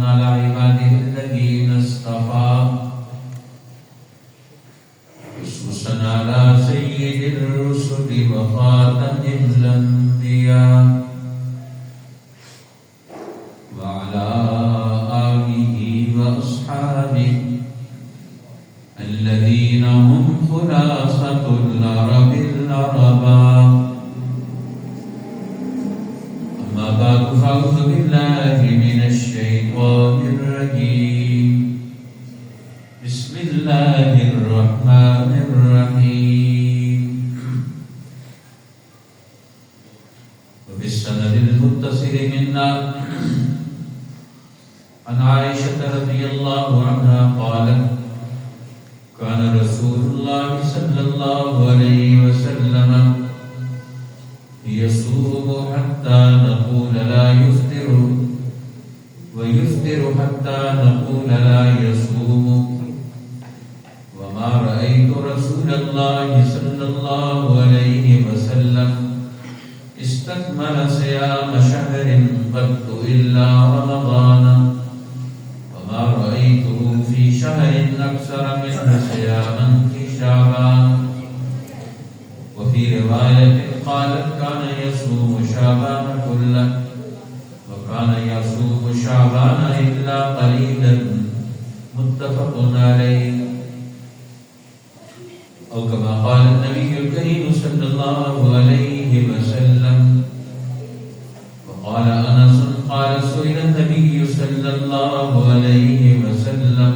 على عباده الذين اصطفى خصوصا على سيد الرسل وخاتم الأنبياء وعلى آله وأصحابه الذين هم خلاصة العرب العرباء. أما بعد فأعوذ بالله من الشيطان الرجيم. بسم الله الرحمن الرحيم. وبالسند المتصل منا عن عائشة رضي الله عنها قالت: كان رسول الله صلى الله عليه وسلم يصوم حتى نقول لا يفطر ويفطر حتى نقول لا يصوم، وما رأيت رسول الله صلى الله عليه وسلم استكمل صيام شهر قط إلا رمضان، وما رأيته في شهر أكثر منه صياما في شعبان. وفي رواية قالت: كان يصوم شعبان كله وكان يصوم شعبان إلا قليلا. متفق عليه. أو كما قال النبي الكريم صلى الله عليه وسلم. وقال أنس قال: سئل النبي صلى الله عليه وسلم: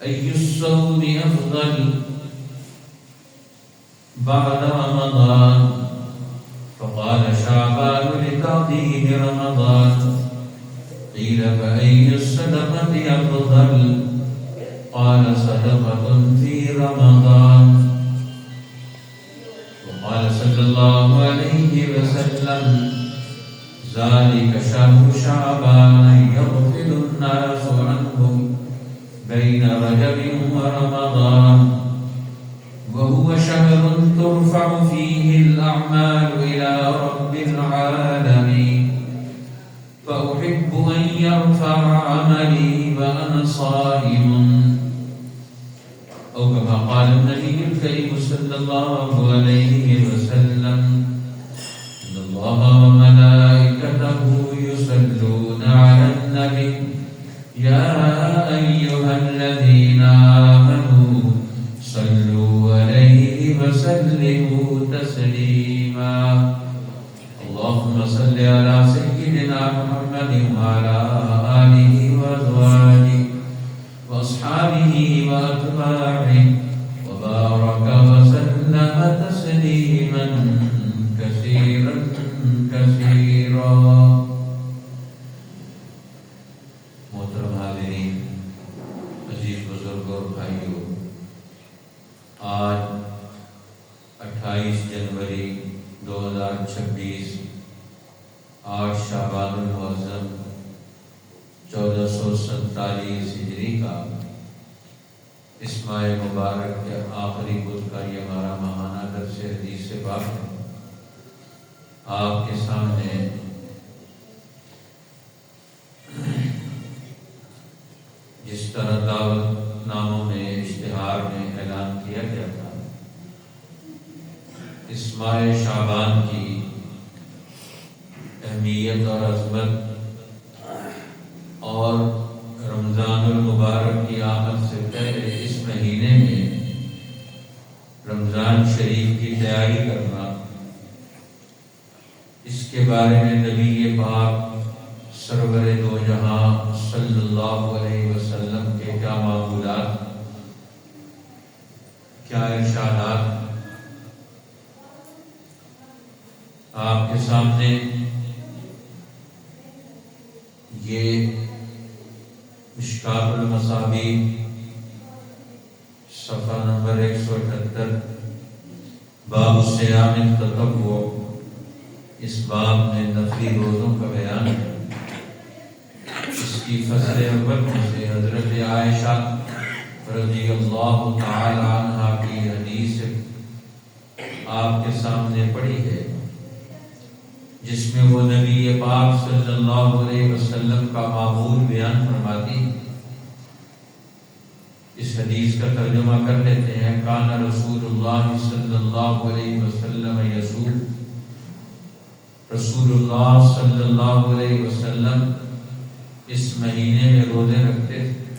أي الصوم أفضل بعد رمضان؟ فقال: شعبان لتعظيم رمضان. قيل: فأي الصدقة أفضل؟ قال: صدقة في رمضان. وقال صلى الله عليه وسلم: ذلك شهر شعبان يغفل الناس عنه بين رجب ورمضان، وهو شهر ترفع فيه الأعمال إلى رب العالمين، فأحب أن يرفع عملي وأنا صائم. أو كما قال النبي الكريم صلى الله عليه وسلم: إن الله وملائكته يصلون على النبي يا أيها الذين آمنوا صلوا عليه وسلموا تسليما. اللهم صل على سيدنا محمد وعلى آله وأزواجه وأصحابه وأتباعه وبارك وسلم تسليما كثيرا كثيرا. محترم حاضرین، عزیز بزرگوں اور بھائیوں، آج 28 جنوری 2026 8 شعبان المعظم 1447 ہجری کا اس ماہ مبارک کے آخری بدھ کا یہ ہمارا ماہانہ درس حدیث سے پاک ہے۔ آپ کے سامنے جس طرح دعوت ناموں میں اشتہار میں اعلان کیا گیا تھا، اس ماہ شعبان کی اہمیت اور عظمت اور رمضان المبارک کی آمد سے پہلے اس مہینے میں رمضان شریف کی تیاری کرنا، اس کے بارے میں نبی پاک سرور دو جہاں صلی اللہ علیہ وسلم کے کیا معمولات، کیا ارشادات آپ کے سامنے یہ مشکات المصابیح صفحہ نمبر 178 باب صیام التطوع، اس باب میں نفلی روزوں کا بیان ہے۔ اس کی فصل اول میں سے حضرت عائشہ رضی اللہ تعالی عنہا کی حدیث آپ کے سامنے پڑھی ہے، جس میں وہ نبی پاک صلی اللہ علیہ وسلم کا معمول بیان فرماتی. اس حدیث کا ترجمہ کر لیتے ہیں. کان رسول اللہ صلی اللہ علیہ وسلم یصوم، رسول اللہ صلی اللہ علیہ وسلم اس مہینے میں روزے رکھتے تھے.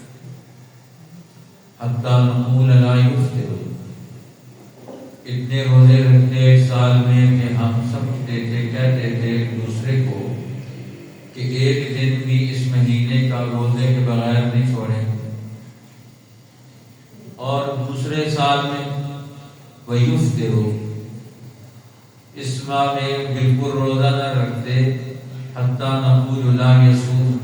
حتیٰ نقول لا یفطر، اتنے روزے رکھتے ایک سال میں کہ ہم سمجھتے تھے، کہتے تھے ایک دوسرے کو کہ ایک دن بھی اس مہینے کا روزے کے بغیر نہیں چھوڑیں. اور دوسرے سال میں وَيُفْطِرُ، اس ماہ میں بالکل روزہ نہ رکھتے. حتیٰ نقول لا یصوم،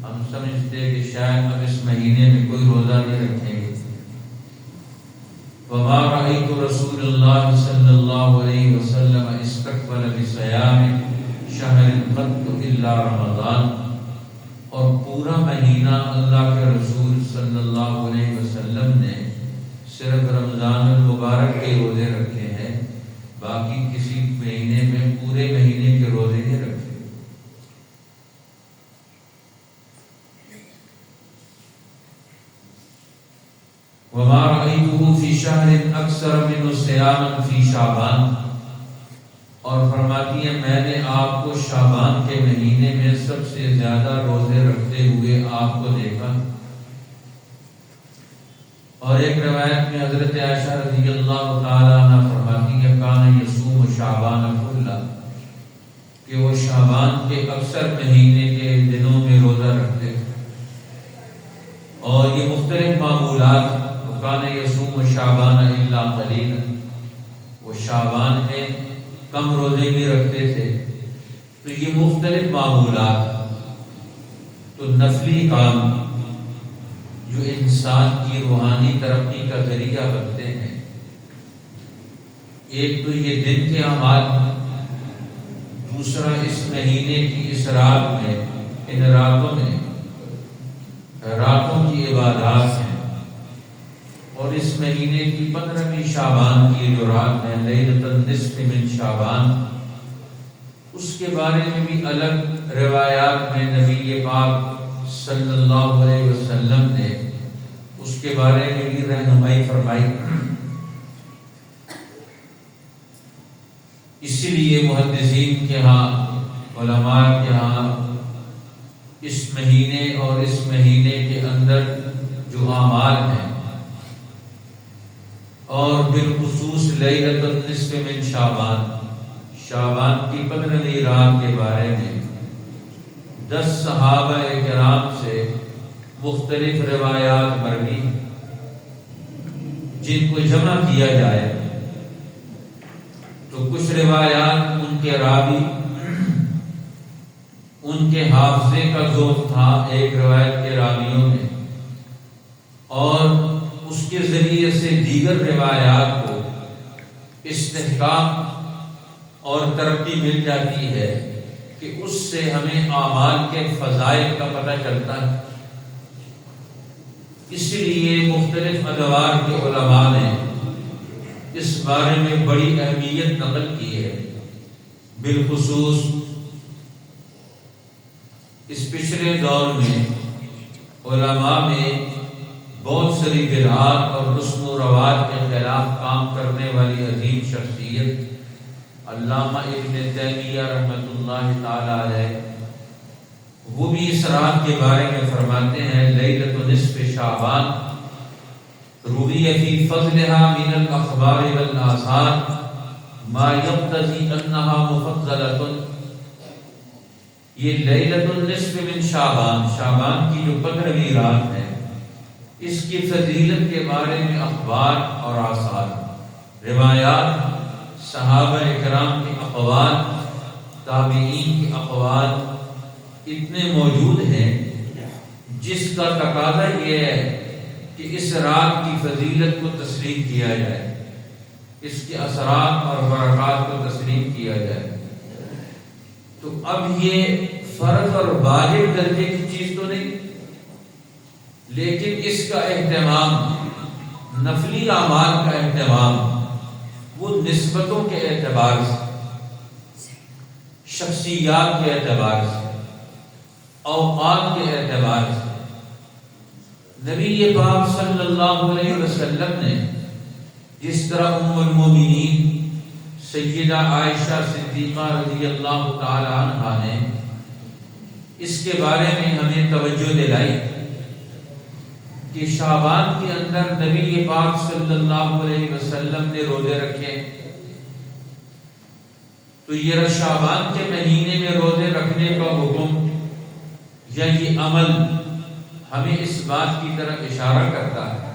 ہم سمجھتے کہ شاید اب اس مہینے میں کوئی روزہ نہیں رکھیں گے. وما رأيت رسول الله صلى الله عليه وسلم استقبل بصيام شهر قط إلا رمضان، اور پورا مہینہ اللہ کے رسول صلی اللہ علیہ وسلم نے صرف رمضان المبارک کے روزے رکھے ہیں، باقی کسی مہینے میں پورے مہینے کے روزے نہیں رکھے. وما رأيته في شهر أكثر منه صياما في شعبان، اور فرماتی ہیں میں نے آپ کو شعبان کے مہینے میں سب سے زیادہ روزے رکھتے ہوئے آپ کو دیکھا. اور ایک روایت میں حضرت عائشہ رضی اللہ تعالی عنہ فرماتی ہیں کان یصوم شعبان کلہ، کہ وہ شعبان کے اکثر مہینے کے دنوں میں روزہ رکھتے تھے. اور یہ مختلف معمولات، کان یصوم شعبان الا قلیلا، وہ شعبان میں کم روزے بھی رکھتے تھے. تو یہ مختلف معمولات، تو نفلی کام جو انسان کی روحانی ترقی کا ذریعہ بنتے ہیں. ایک تو یہ دن کے اعمال، دوسرا اس مہینے کی اس رات میں، ان راتوں میں راتوں کی عبادات ہیں. اور اس مہینے کی 15ویں شعبان کی جو رات ہے لیلۃ النصف من شعبان، اس کے بارے میں بھی الگ روایات میں نبی پاک صلی اللہ علیہ وسلم نے اس کے بارے میں بھی رہنمائی فرمائی. اسی لیے محدثین کے ہاں، علماء کے ہاں اس مہینے اور اس مہینے کے اندر جو اعمال ہیں، اور بالخصوص لیلۃ النصف من شعبان، شعبان کی 15ویں رات کے بارے میں 10 صحابہ کرام سے مختلف روایات مروی، جن کو جمع کیا جائے تو کچھ روایات ان کے راوی، ان کے حافظے کا ذوق تھا ایک روایت کے راویوں میں، اور اس کے ذریعے سے دیگر روایات کو استحکام اور ترقی مل جاتی ہے کہ اس سے ہمیں اعمال کے فضائل کا پتہ چلتا ہے. اس لیے مختلف ادوار کے علماء نے اس بارے میں بڑی اہمیت نقل کی ہے. بالخصوص اس پچھلے دور میں علماء میں بہت ساری بدعات اور رسم و رواج کے خلاف کام کرنے والی عظیم شخصیت علامہ ابن تیمیہ رحمۃ اللہ تعالی علیہ، وہ بھی اس رات کے بارے میں فرماتے ہیں لیلۃ نصف شعبان روی فی فضلها من الاخبار والآثار ما یقتضی انها مفضلۃ. یہ لیلۃ النصف من شعبان، شعبان کی جو 15ویں رات ہے، اس کی فضیلت کے بارے میں اخبار اور آثار، روایات، صحابہ کرام کے اقوال، تابعین کے اقوال اتنے موجود ہیں، جس کا تقاضا یہ ہے کہ اس رات کی فضیلت کو تسلیم کیا جائے، اس کے اثرات اور برکات کو تسلیم کیا جائے. تو اب یہ فرض اور واجب درجے کی چیز تو نہیں، لیکن اس کا اہتمام، نفلی اعمال کا اہتمام، وہ نسبتوں کے اعتبار سے شخصیات کے اعتبار سے، اوقات کے اعتبار سے نبی پاک صلی اللہ علیہ وسلم نے جس طرح ام المومنین سیدہ عائشہ صدیقہ رضی اللہ تعالی عنہا نے اس کے بارے میں ہمیں توجہ دلائی کہ شعبان کے اندر نبی پاک صلی اللہ علیہ وسلم نے روزے رکھے، تو یہ شعبان کے مہینے میں روزے رکھنے کا حکم یا یہ عمل ہمیں اس بات کی طرف اشارہ کرتا ہے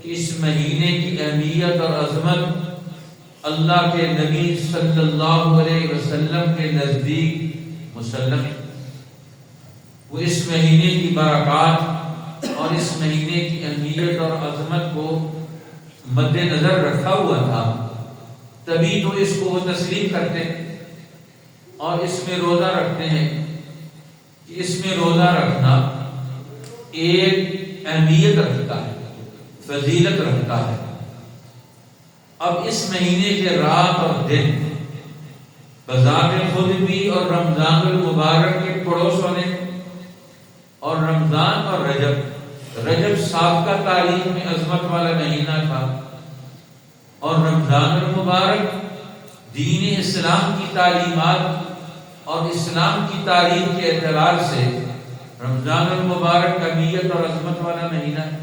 کہ اس مہینے کی اہمیت اور عظمت اللہ کے نبی صلی اللہ علیہ وسلم کے نزدیک مسلم ہے۔ وہ اس مہینے کی برکات اور اس مہینے کی اہمیت اور عظمت کو مد نظر رکھا ہوا تھا، تبھی تو اس کو وہ تسلیم کرتے اور اس میں روزہ رکھتے ہیں کہ اس میں روزہ رکھنا ایک اہمیت رکھتا ہے، فضیلت رکھتا ہے۔ اب اس مہینے کے رات اور دن بذات خود بھی اور رمضان المبارک کے پڑوس ہونے اور رمضان اور رجب سابقہ تاریخ میں عظمت والا مہینہ تھا، اور رمضان المبارک دین اسلام کی تعلیمات اور اسلام کی تاریخ کے اعتبار سے رمضان المبارک اہمیت اور عظمت والا مہینہ ہے۔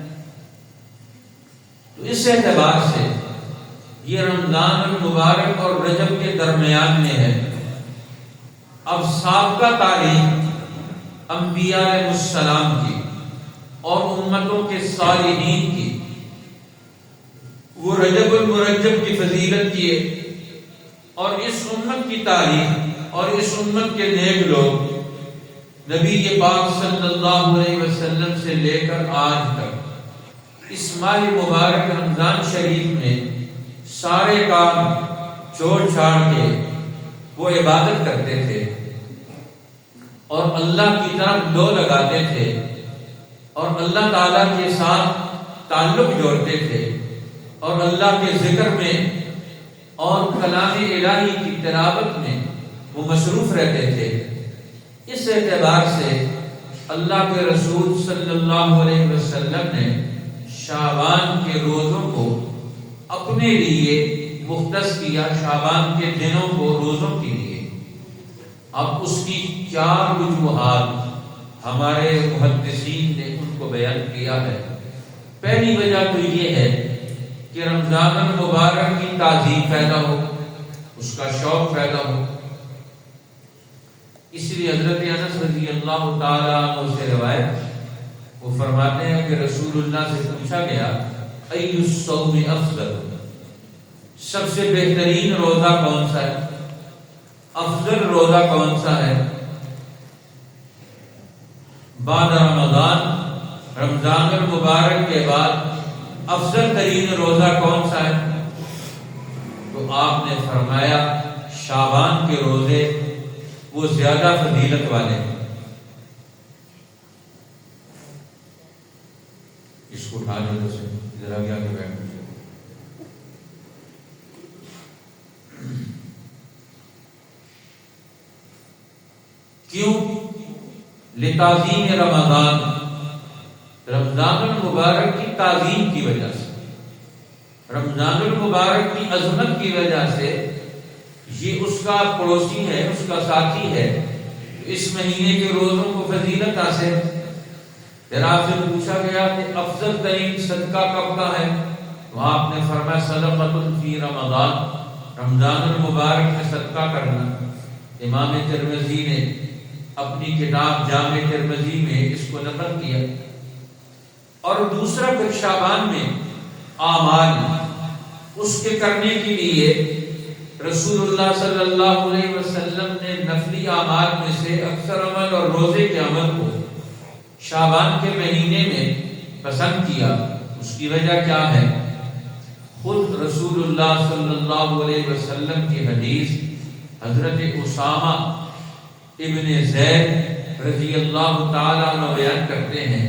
تو اس اعتبار سے یہ رمضان المبارک اور رجب کے درمیان میں ہے۔ اب سابقہ تاریخ انبیاء علیہ السلام کی اور امتوں کے صالحین کی وہ رجب المرجب کی فضیلت کیے، اور اس امت کی تاریخ اور اس امت کے نیک لوگ نبی پاک صلی اللہ علیہ وسلم سے لے کر آج تک اس ماہ مبارک رمضان شریف میں سارے کام چھوڑ چھاڑ کے وہ عبادت کرتے تھے اور اللہ کی طرف لو لگاتے تھے اور اللہ تعالیٰ کے ساتھ تعلق جوڑتے تھے اور اللہ کے ذکر میں اور کلام الہی کی تلاوت میں وہ مصروف رہتے تھے۔ اس اعتبار سے اللہ کے رسول صلی اللہ علیہ وسلم نے شعبان کے روزوں کو اپنے لیے مختص کیا، شعبان کے دنوں کو روزوں کے لیے۔ اب اس کی 4 وجوہات ہمارے محدثین نے ان کو بیان کیا ہے۔ پہلی وجہ تو یہ ہے کہ رمضان المبارک کی تعظیم پیدا ہو، اس کا شوق پیدا ہو۔ اس لیے حضرت انس رضی اللہ تعالیٰ عنہ سے روایت، وہ فرماتے ہیں کہ رسول اللہ سے پوچھا گیا ای الصوم افضل، سب سے بہترین روزہ کون سا ہے، افضل روزہ کون سا ہے؟ بعد رمضان، رمضان المبارک کے بعد افضل ترین روزہ کون سا ہے؟ تو آپ نے فرمایا شعبان کے روزے وہ زیادہ فضیلت والے ہیں۔ اس کو اٹھا لو سے ذرا گیا کے بیٹھ۔ کیوں؟ لتعظیم رمضان، رمضان المبارک کی تعظیم کی وجہ سے، رمضان المبارک کی عظمت کی وجہ سے، یہ اس کا پڑوسی ہے، اس کا ساتھی ہے، اس مہینے کے روزوں کو فضیلت حاصل۔ پھر آپ سے پوچھا گیا کہ افضل ترین صدقہ کب کا ہے؟ تو آپ نے فرمایا صدقۃ فی رمضان، رمضان المبارک میں صدقہ کرنا۔ امام ترمذی نے اپنی کتاب جامع ترمذی میں اس کو نقل کیا۔ اور دوسرا پھر شعبان میں اعمال اس کے کرنے کے لیے رسول اللہ صلی اللہ علیہ وسلم نے نفلی اعمال میں سے اکثر عمل اور روزے کے عمل کو شعبان کے مہینے میں پسند کیا۔ اس کی وجہ کیا ہے؟ خود رسول اللہ صلی اللہ علیہ وسلم کی حدیث حضرت اسامہ ابن زید رضی اللہ تعالیٰ عنہ بیان کرتے ہیں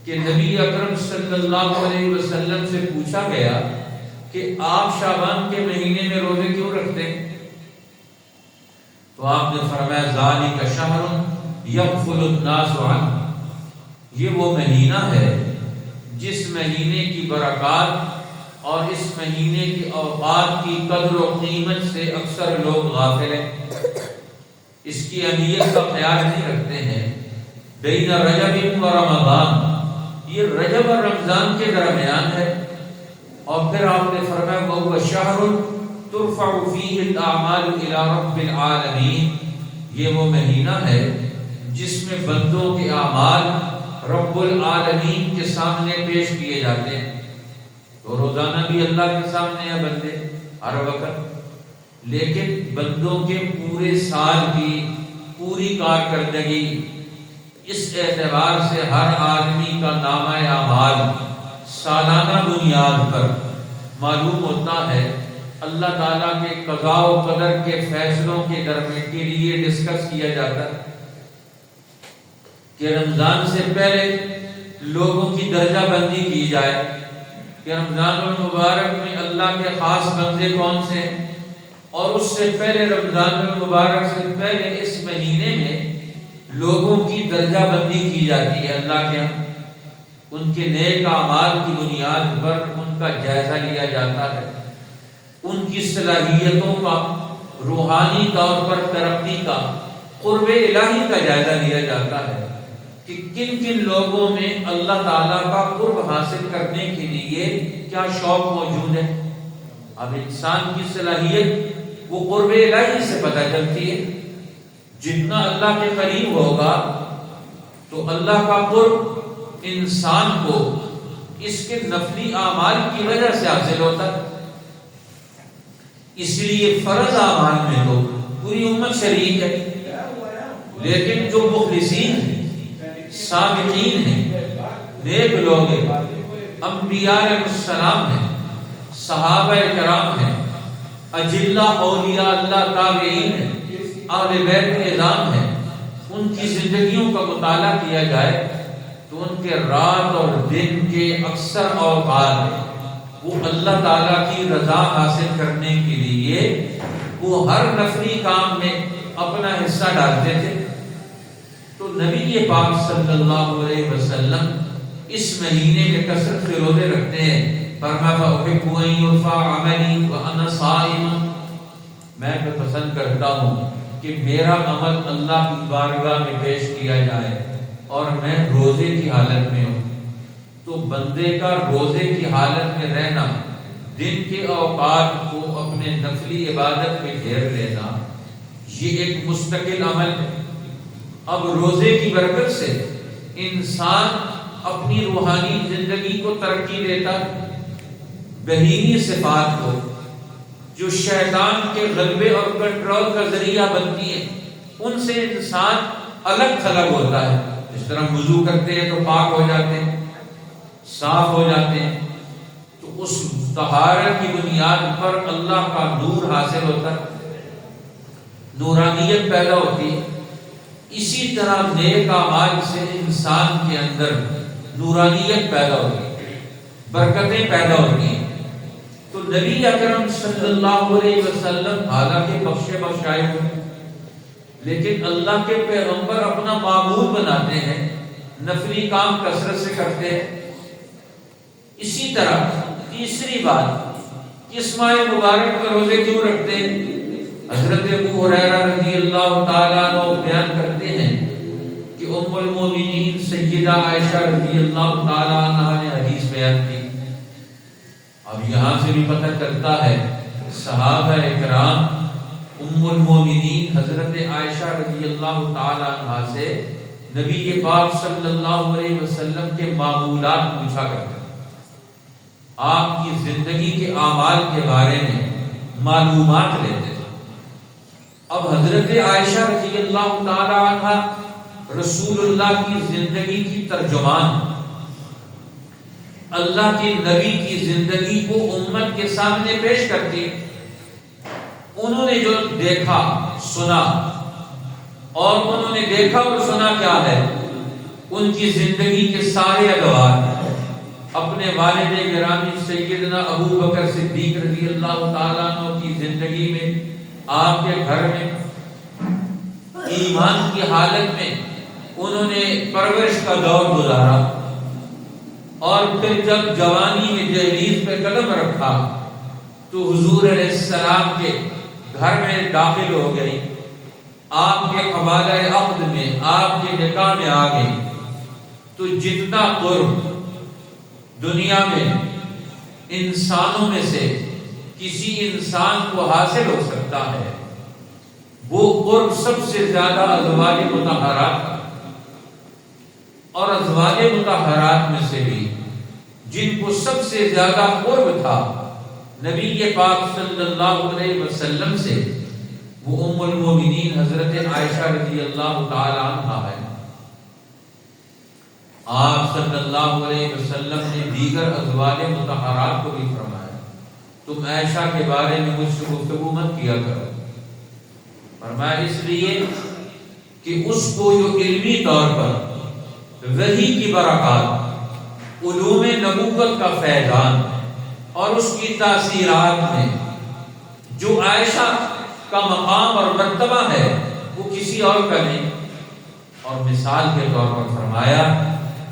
کہ نبی اکرم صلی اللہ علیہ وسلم سے پوچھا گیا کہ آپ شعبان کے مہینے میں روزے کیوں رکھتے ہیں؟ تو آپ نے فرمایا ذالک شہر یغفل الناس عنہ، یہ وہ مہینہ ہے جس مہینے کی برکات اور اس مہینے کی اوقات کی قدر و قیمت سے اکثر لوگ غافل ہیں، اس کی اہمیت کا خیال نہیں رکھتے ہیں۔ بین رجب و رمضان، یہ رجب اور رمضان کے درمیان ہے۔ اور پھر آپ نے فرمایا وَهُوَ شَهْرٌ تُرْفَعُ فِيهِ الْأَعْمَالُ إِلَى رَبِّ الْعَالَمِينَ، یہ وہ مہینہ ہے جس میں بندوں کے اعمال رب العالمین کے سامنے پیش کیے جاتے ہیں۔ تو روزانہ بھی اللہ کے سامنے ہیں بندے ہر وقت، لیکن بندوں کے پورے سال کی پوری کارکردگی اس اعتبار سے ہر آدمی کا نامہ اعمال سالانہ بنیاد پر معلوم ہوتا ہے۔ اللہ تعالیٰ کے قضاء و قدر کے فیصلوں کے درمیان کے لیے ڈسکس کیا جاتا ہے کہ رمضان سے پہلے لوگوں کی درجہ بندی کی جائے کہ رمضان المبارک میں اللہ کے خاص بندے کون سے ہیں، اور اس سے پہلے رمضان المبارک سے پہلے اس مہینے میں لوگوں کی درجہ بندی کی جاتی ہے اللہ کے ہاں، ان کے نیک اعمال کی بنیاد پر ان کا جائزہ لیا جاتا ہے، ان کی صلاحیتوں کا روحانی طور پر ترقی کا قرب الہی کا جائزہ لیا جاتا ہے کہ کن کن لوگوں میں اللہ تعالیٰ کا قرب حاصل کرنے کے لیے کیا شوق موجود ہے۔ اب انسان کی صلاحیت وہ قرب الہی سے پتہ چلتی ہے، جتنا اللہ کے قریب ہوگا تو اللہ کا قرب انسان کو اس کے نفلی اعمال کی وجہ سے حاصل ہوتا ہے۔ اس لیے فرض اعمال میں تو پوری امت شریک ہے، لیکن جو مخلصین ہیں، صابرین ہیں، نیک لوگ ہیں، انبیاء علیہ السلام ہیں، صحابہ کرام ہیں، اجلہ اولیاء اللہ تابعین ہیں، اہل بیت نظام ہیں، ان کی زندگیوں کا مطالعہ کیا جائے تو ان کے رات اور دن کے اکثر اوقات وہ اللہ تعالیٰ کی رضا حاصل کرنے کے لیے وہ ہر نفلی کام میں اپنا حصہ ڈالتے تھے۔ تو نبی پاک صلی اللہ علیہ وسلم اس مہینے میں کثرت سے روزے رکھتے ہیں۔ فرمایا أُحِبُّ أَن يُرْفَعَ عَمَلِي وَأَنَا صَائِمٌ، میں تو پسند کرتا ہوں کہ میرا عمل اللہ کی بارگاہ میں پیش کیا جائے اور میں روزے کی حالت میں ہوں۔ تو بندے کا روزے کی حالت میں رہنا، دن کے اوقات کو اپنے نفلی عبادت میں گھیر لینا، یہ ایک مستقل عمل ہے۔ اب روزے کی برکت سے انسان اپنی روحانی زندگی کو ترقی دیتا ہے، بہیمی صفات کو جو شیطان کے غلبے اور کنٹرول کا ذریعہ بنتی ہیں ان سے انسان الگ تھلگ ہوتا ہے۔ اس طرح وضو کرتے ہیں تو پاک ہو جاتے ہیں، صاف ہو جاتے ہیں، تو اس طہارت کی بنیاد پر اللہ کا نور حاصل ہوتا ہے، نورانیت پیدا ہوتی ہے۔ اسی طرح نیک اعمال سے انسان کے اندر نورانیت پیدا ہوتی ہے، برکتیں پیدا ہوتی ہیں۔ تو نبی اکرم صلی اللہ علیہ وسلم حالانکہ بخشے بخشائے ہوئے، لیکن اللہ کے پیغمبر اپنا معمول بناتے ہیں، نفلی کام کثرت سے کرتے ہیں۔ اسی طرح تیسری بات، اس ماہ مبارک میں روزے کیوں رکھتے ہیں؟ حضرت ابو ہریرہ رضی اللہ تعالیٰ عنہ بیان کرتے ہیں کہ ام المومنین سیدہ عائشہ رضی اللہ تعالیٰ عنہ نے حدیث بیان کی۔ اب یہاں سے بھی پتہ چلتا ہے صحابہ کرام ام المومنین حضرت عائشہ رضی اللہ تعالیٰ عنہ سے نبی پاک صلی اللہ علیہ وسلم کے معمولات پوچھا کرتے، آپ کی زندگی کے اعمال کے بارے میں معلومات لیتے تھے۔ اب حضرت عائشہ رضی اللہ تعالی عنہ رسول اللہ کی زندگی کی ترجمان، اللہ کے نبی کی زندگی کو امت کے سامنے پیش کرتی۔ انہوں نے جو دیکھا سنا، اور انہوں نے دیکھا اور سنا کیا ہے؟ ان کی زندگی کے سارے ادوار اپنے والد گرامی سیدنا ابو بکر صدیق رضی اللہ تعالیٰ عنہ کی زندگی میں، آپ کے گھر میں ایمان کی حالت میں انہوں نے پرورش کا دور گزارا، اور پھر جب جوانی میں دہلیز پہ قدم رکھا تو حضور علیہ السلام کے گھر میں داخل ہو گئی، آپ کے حوالہ عقد میں، آپ کے نکاح میں آ گئی۔ تو جتنا قرب دنیا میں انسانوں میں سے کسی انسان کو حاصل ہو سکتا ہے، وہ قرب سب سے زیادہ ازواج مطہرات کا، اور ازواج مطہرات میں سے بھی جن کو سب سے زیادہ قرب تھا نبی پاک صلی اللہ علیہ وسلم سے، وہ ام المومنین حضرت عائشہ رضی اللہ تعالی عنہا ہے۔ آپ صلی اللہ علیہ وسلم نے دیگر ازواج مطہرات کو بھی فرمایا، تم عائشہ کے بارے میں مجھ سے گفتگو مت کیا کرو۔ فرمایا اس لیے کہ اس کو جو علمی طور پر وحی کی برکات، علوم نبوت کا فیضان اور اس کی تاثیرات میں جو عائشہ کا مقام اور مرتبہ ہے وہ کسی اور کا نہیں۔ اور مثال کے طور پر فرمایا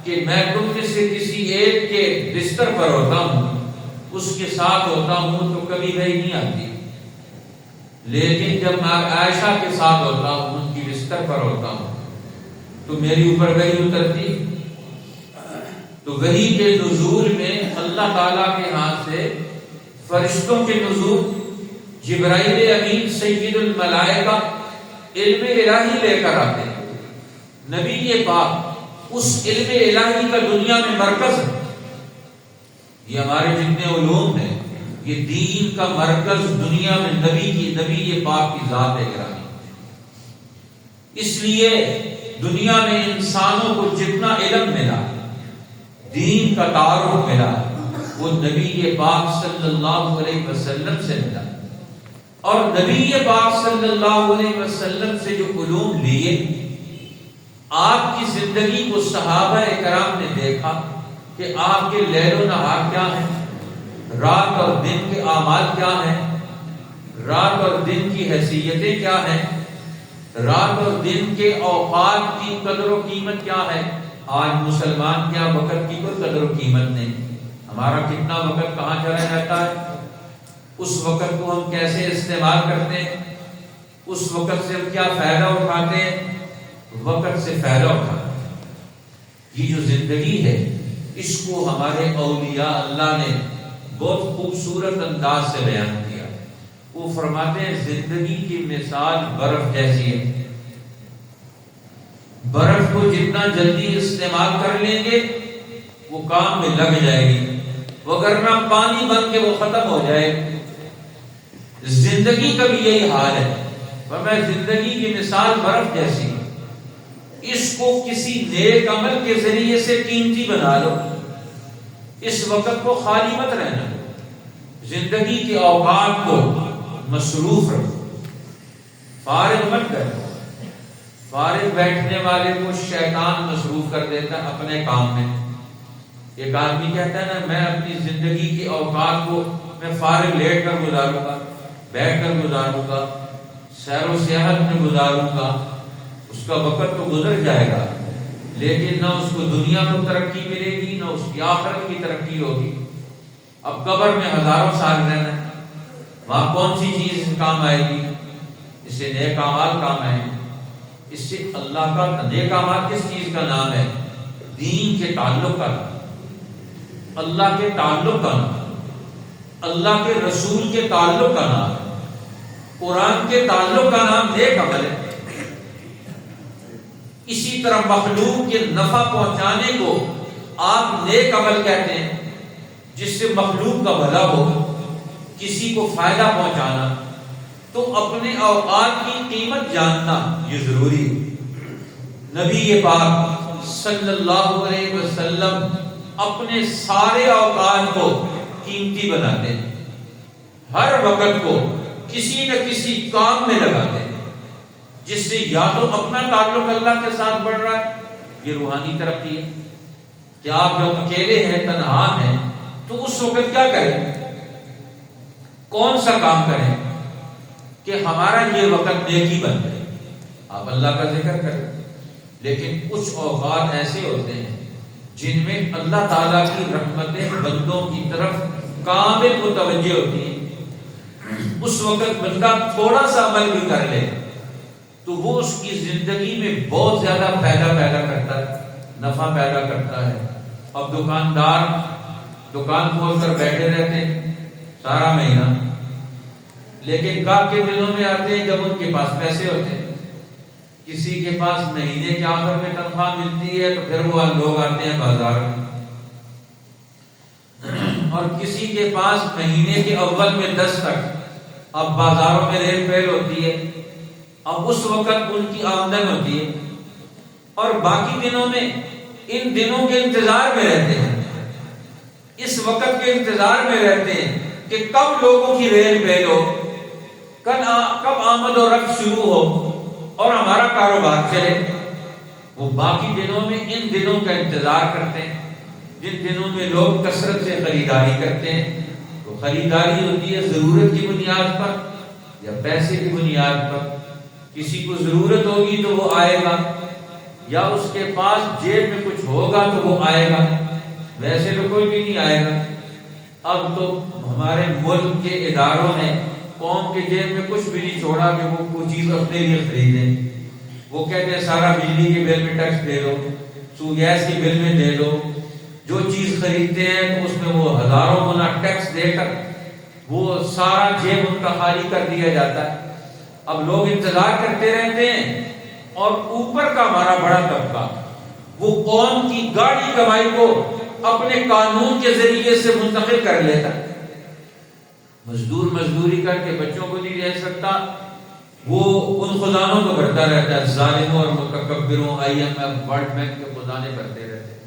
کہ میں تم میں سے کسی ایک کے بستر پر ہوتا ہوں، اس کے ساتھ ہوتا ہوں تو کبھی وحی نہیں آتی، لیکن جب میں عائشہ کے ساتھ ہوتا ہوں، ان کی بستر پر ہوتا ہوں تو میری اوپر وحی اترتی۔ تو وحی کے نزول میں اللہ تعالیٰ کے ہاتھ سے فرشتوں کے نزول، جبرائیل امین سید الملائکہ علم الہی لے کر آتے ہیں۔ نبی پاک اس علم الہی کا دنیا میں مرکز ہے۔ یہ ہمارے جتنے علوم ہیں، یہ دین کا مرکز دنیا میں نبی پاک کی ذات گرامی۔ اس لیے دنیا میں انسانوں کو جتنا علم ملا، دین کا تعارف ملا، وہ نبی پاک صلی اللہ علیہ وسلم سے ملا۔ اور نبی پاک صلی اللہ علیہ وسلم سے جو علوم لیے، آپ کی زندگی کو صحابہ کرام نے دیکھا کہ آپ کے لیل و نہار کیا ہیں، رات اور دن کے اعمال کیا ہیں، رات اور دن کی حیثیتیں کیا ہیں، رات اور دن کے اوقات کی قدر و قیمت کیا ہے۔ آج مسلمان کیا وقت کی کوئی قدر و قیمت نہیں، ہمارا کتنا وقت کہاں چلا جاتا ہے، اس وقت کو ہم کیسے استعمال کرتے ہیں، اس وقت سے ہم کیا فائدہ اٹھاتے ہیں، وقت سے فائدہ اٹھاتے ہیں۔ یہ جو زندگی ہے اس کو ہمارے اولیاء اللہ نے بہت خوبصورت انداز سے بیان کیا۔ وہ فرماتے ہیں زندگی کی مثال برف جیسی ہے، برف کو جتنا جلدی استعمال کر لیں گے وہ کام میں لگ جائے گی، وگرنہ پانی بن کے وہ ختم ہو جائے گی۔ زندگی کا بھی یہی حال ہے، فرمایا زندگی کی مثال برف جیسی ہے، اس کو کسی نیک عمل کے ذریعے سے قیمتی بنا لو، اس وقت کو خالی مت رہنا، زندگی کے اوقات کو مصروف رکھو، فارغ مت کرو۔ فارغ بیٹھنے والے کو شیطان مصروف کر دیتا ہے اپنے کام میں۔ ایک آدمی کہتا ہے نا میں اپنی زندگی کے اوقات کو میں فارغ لیٹ کر گزاروں گا، بیٹھ کر گزاروں گا، سیر و سیاحت میں گزاروں گا، اس کا وقت تو گزر جائے گا، لیکن نہ اس کو دنیا کو ترقی ملے گی، نہ اس کی آخرت کی ترقی ہوگی۔ اب قبر میں ہزاروں سال رہنا ہے، وہاں کون سی چیز کام آئے گی؟ اس سے نیک اعمال کام آئے گی، اس سے اللہ کا نیک اعمال کس چیز کا نام ہے؟ دین کے تعلق کا نام، اللہ کے تعلق کا نام، اللہ کے رسول کے تعلق کا نام، قرآن کے تعلق کا نام نیک عمل ہے۔ اسی طرح مخلوق کے نفع پہنچانے کو آپ نیک عمل کہتے ہیں، جس سے مخلوق کا بھلا ہو، کسی کو فائدہ پہنچانا۔ تو اپنے اوقات کی قیمت جاننا یہ ضروری ہے۔ نبی پاک صلی اللہ علیہ وسلم اپنے سارے اوقات کو قیمتی بناتے ہیں، ہر وقت کو کسی نہ کسی کام میں لگاتے ہیں، جس سے یا تو اپنا تعلق اللہ کے ساتھ بڑھ رہا ہے، یہ روحانی ترقی ہے کہ آپ جب اکیلے ہیں، تنہا ہیں، تو اس وقت کیا کریں، کون سا کام کریں کہ ہمارا یہ وقت نیکی بن جائے، آپ اللہ کا ذکر کریں، لیکن کچھ اوقات ایسے ہوتے ہیں جن میں اللہ تعالیٰ کی رحمتیں بندوں کی طرف کامل متوجہ ہوتی ہیں۔ اس وقت بندہ تھوڑا سا عمل بھی کر لے تو وہ اس کی زندگی میں بہت زیادہ فائدہ پیدا کرتا ہے، نفع پیدا کرتا ہے۔ اب دکاندار دکان کھول کر بیٹھے رہتے ہیں سارا مہینہ، لیکن گاہک کے دنوں میں آتے ہیں جب ان کے پاس پیسے ہوتے ہیں۔ کسی کے پاس مہینے کے آخر میں تنخواہ ملتی ہے تو پھر وہ لوگ آتے ہیں بازار میں، اور کسی کے پاس مہینے کے اول میں 10 تک، اب بازاروں میں ریل پیل ہوتی ہے، اب اس وقت ان کی آمدن ہوتی ہے، اور باقی دنوں میں ان دنوں کے انتظار میں رہتے ہیں، اس وقت کے انتظار میں رہتے ہیں کہ کب لوگوں کی ریل پیل ہو، کب آمد و رفت شروع ہو اور ہمارا کاروبار چلے۔ وہ باقی دنوں میں ان دنوں کا انتظار کرتے ہیں جن دنوں میں لوگ کثرت سے خریداری کرتے ہیں۔ تو خریداری ہوتی ہے ضرورت کی بنیاد پر یا پیسے کی بنیاد پر۔ کسی کو ضرورت ہوگی تو وہ آئے گا، یا اس کے پاس جیب میں کچھ ہوگا تو وہ آئے گا، ویسے تو کوئی بھی نہیں آئے گا۔ اب تو ہمارے ملک کے اداروں نے قوم کے جیب میں کچھ بھی نہیں چھوڑا کہ وہ کوئی چیز اپنے لیے خریدیں۔ وہ کہتے ہیں سارا بجلی کے بل میں ٹیکس دے دو، گیس کے بل میں دے دو، جو چیز خریدتے ہیں تو اس میں وہ ہزاروں گنا ٹیکس دے کر وہ سارا جیب ان کا خالی کر دیا جاتا ہے۔ اب لوگ انتظار کرتے رہتے ہیں، اور اوپر کا ہمارا بڑا طبقہ وہ قوم کی گاڑی کمائی کو اپنے قانون کے ذریعے سے منتقل کر لیتا ہے۔ مزدور مزدوری کر کے بچوں کو نہیں رہ سکتا، وہ ان خزانوں کو بھرتا رہتا ہے، ظالموں اور متکبروں، IMF، ورلڈ بینک کے خزانے بھرتے رہتے ہیں۔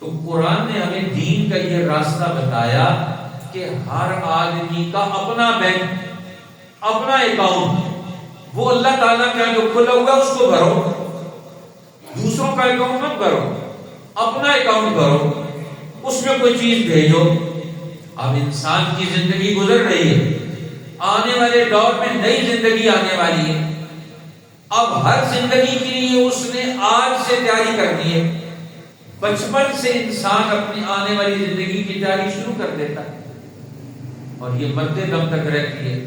تو قرآن نے ہمیں دین کا یہ راستہ بتایا کہ ہر آدمی کا اپنا بینک، اپنا اکاؤنٹ، وہ اللہ تعالیٰ کا جو کھلا ہوا اس کو بھرو، دوسروں کا اکاؤنٹ مت بھرو، اپنا اکاؤنٹ بھرو، اس میں کوئی چیز بھیجو۔ اب انسان کی زندگی گزر رہی ہے، آنے والے دور میں نئی زندگی آنے والی ہے۔ اب ہر زندگی کے لیے اس نے آج سے تیاری کرنی ہے۔ بچپن سے انسان اپنی آنے والی زندگی کی تیاری شروع کر دیتا ہے، اور یہ مرتے دم تک رہتی ہے۔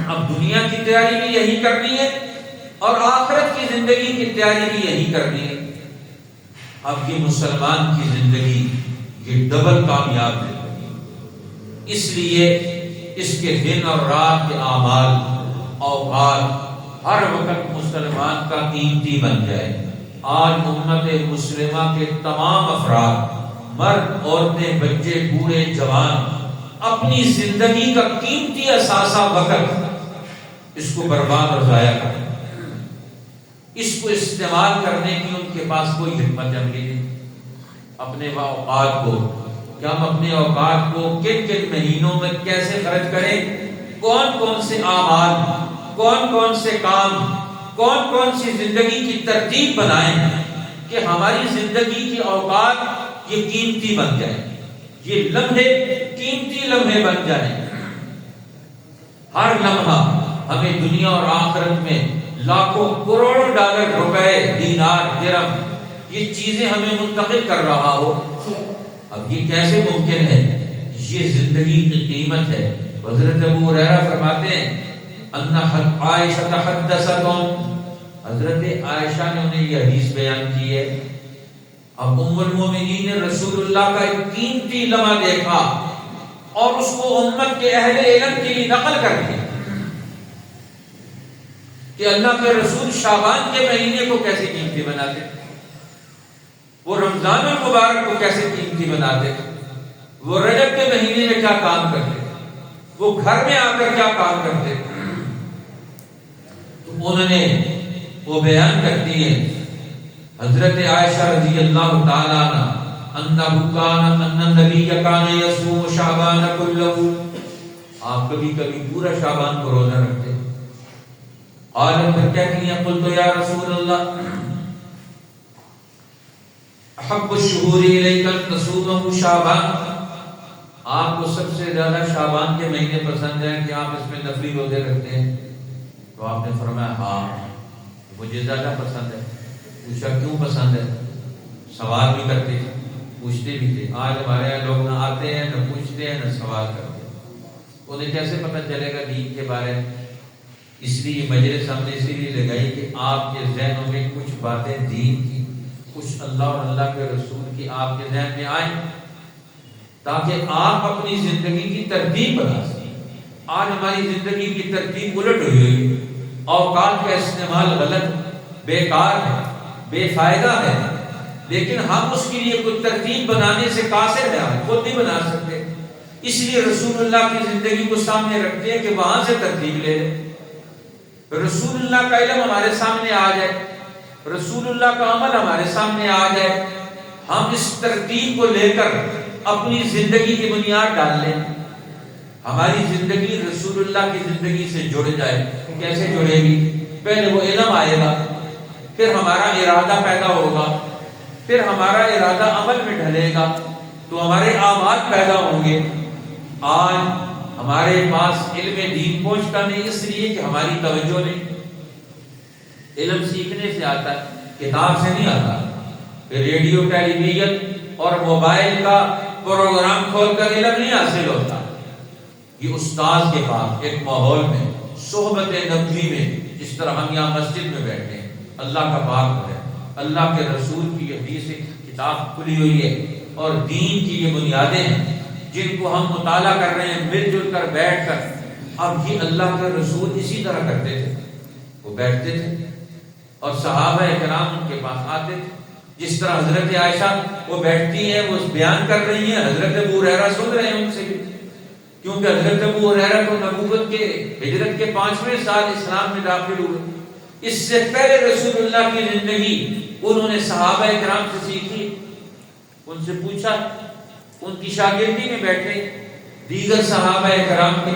اب دنیا کی تیاری بھی یہی کرنی ہے، اور آخرت کی زندگی کی تیاری بھی یہی کرنی ہے۔ اب یہ مسلمان کی زندگی یہ ڈبل کامیاب ہے، اس لیے اس کے دن اور رات کے اعمال، اوقات ہر وقت مسلمان کا قیمتی بن جائے۔ آج امت مسلمہ کے تمام افراد، مرد، عورتیں، بچے، بوڑھے، جوان، اپنی زندگی کا قیمتی اثاثہ وقت اس کو برباد اور ضائع کریں، اس کو استعمال کرنے کی ان کے پاس کوئی ہمت عملی نہیں۔ اپنے اوقات کو، کہ ہم اپنے اوقات کو کن کن مہینوں میں کیسے خرچ کریں، کون کون سے اعمال، کون کون سے کام، کون کون سی زندگی کی ترتیب بنائیں کہ ہماری زندگی کے اوقات یہ قیمتی بن جائیں، یہ لمحے قیمتی لمحے بن جائیں۔ ہر لمحہ ہمیں دنیا اور آخرت میں لاکھوں کروڑوں ڈالر، روپے، دینار، درہم، یہ چیزیں ہمیں منتقل کر رہا ہو۔ اب یہ کیسے ممکن ہے؟ یہ زندگی کی قیمت ہے۔ حضرت ابو ہریرہ فرماتے ہیں ان عائشہ حدثتهم، حضرت عائشہ نے انہیں یہ حدیث بیان کی ہے۔ اب ام المومنین نے رسول اللہ کا ایک قیمتی لمحہ دیکھا اور اس کو امت کے اہل علم کے لیے نقل کر دیا کہ اللہ کے رسول شعبان کے مہینے کو کیسے قیمتی بناتے، وہ رمضان المبارک کو کیسے قیمتی بناتے، وہ رجب کے مہینے میں کیا کام کرتے، وہ گھر میں آ کر کیا کام کرتے۔ تو انہوں نے وہ بیان کرتی ہے حضرت عائشہ رضی اللہ تعالی عنہ انہ کان ان النبی کان یصوم شعبان کلہ، آپ کبھی کبھی پورا شعبان کو روزہ رکھتے۔ قال پھر کہتی ہیں قلت یا رسول اللہ احب الشہور الیک ان تصومہ شعبان، آپ کو سب سے زیادہ شعبان کے مہینے پسند ہیں کہ آپ اس میں نفلی روزے رکھتے ہیں۔ تو آپ نے فرمایا ہاں مجھے زیادہ پسند ہے۔ پوچھا کیوں پسند ہے؟ سوال بھی کرتے تھے، پوچھتے بھی تھے۔ آج ہمارے یہاں لوگ نہ آتے ہیں، نہ پوچھتے ہیں، نہ سوال کرتے ہیں۔ انہیں کیسے پتہ چلے گا دین کے بارے میں؟ اس لیے مجلس ہم نے اسی لیے لگائی کہ آپ کے ذہنوں میں کچھ باتیں دین کی، کچھ اللہ اور اللہ کے رسول کی آپ کے ذہن میں آئیں، تاکہ آپ اپنی زندگی کی ترتیب بنا سکیں۔ آج ہماری زندگی کی ترتیب الٹ ہوئی ہوئی، اوقات کا استعمال غلط، بیکار ہے، بے فائدہ ہے، لیکن ہم اس کے لیے کوئی ترتیب بنانے سے قاصر ہیں، ہم خود نہیں بنا سکتے۔ اس لیے رسول اللہ کی زندگی کو سامنے رکھتے ہیں کہ وہاں سے ترتیب لے لیں۔ رسول اللہ کا علم ہمارے سامنے آ جائے، رسول اللہ کا عمل ہمارے سامنے آ جائے، ہم اس ترتیب کو لے کر اپنی زندگی کی بنیاد ڈال لیں، ہماری زندگی رسول اللہ کی زندگی سے جڑ جائے۔ کیسے جڑے گی؟ پہلے وہ علم آئے گا، پھر ہمارا ارادہ پیدا ہوگا، پھر ہمارا ارادہ عمل میں ڈھلے گا تو ہمارے اعمال پیدا ہوں گے۔ آج ہمارے پاس علم دین پہنچتا نہیں، اس لیے کہ ہماری توجہ نہیں۔ علم سیکھنے سے آتا ہے، کتاب سے نہیں آتا۔ ریڈیو، ٹیلی ویژن اور موبائل کا پروگرام کھول کر علم نہیں حاصل ہوتا۔ یہ استاد کے پاس ایک ماحول میں، صحبت نبوی میں، جس طرح ہم یہاں مسجد میں بیٹھے ہیں، اللہ کا پاک ہے، اللہ کے رسول کی حدیث کتاب کھلی ہوئی ہے اور دین کی یہ بنیادیں ہیں جن کو ہم مطالعہ کر رہے ہیں مل جل کر بیٹھ کر۔ اب یہ اللہ کے رسول اسی طرح کرتے تھے، وہ بیٹھتے تھے اور صحابہ کرام ان کے پاس آتے تھے۔ جس طرح حضرت عائشہ وہ بیٹھتی ہیں، وہ بیان کر رہی ہیں، حضرت ابو ہریرہ سن رہے ہیں ان سے بھی، کیونکہ حضرت ابو ہریرہ کو نبوت کے ہجرت کے 5ویں سال اسلام میں داخل ہوئے۔ اس سے پہلے رسول اللہ کی زندگی انہوں نے صحابہ کرام سے سیکھی، ان سے پوچھا، ان کی شاگردی میں بیٹھے دیگر صحابہ کرام کے،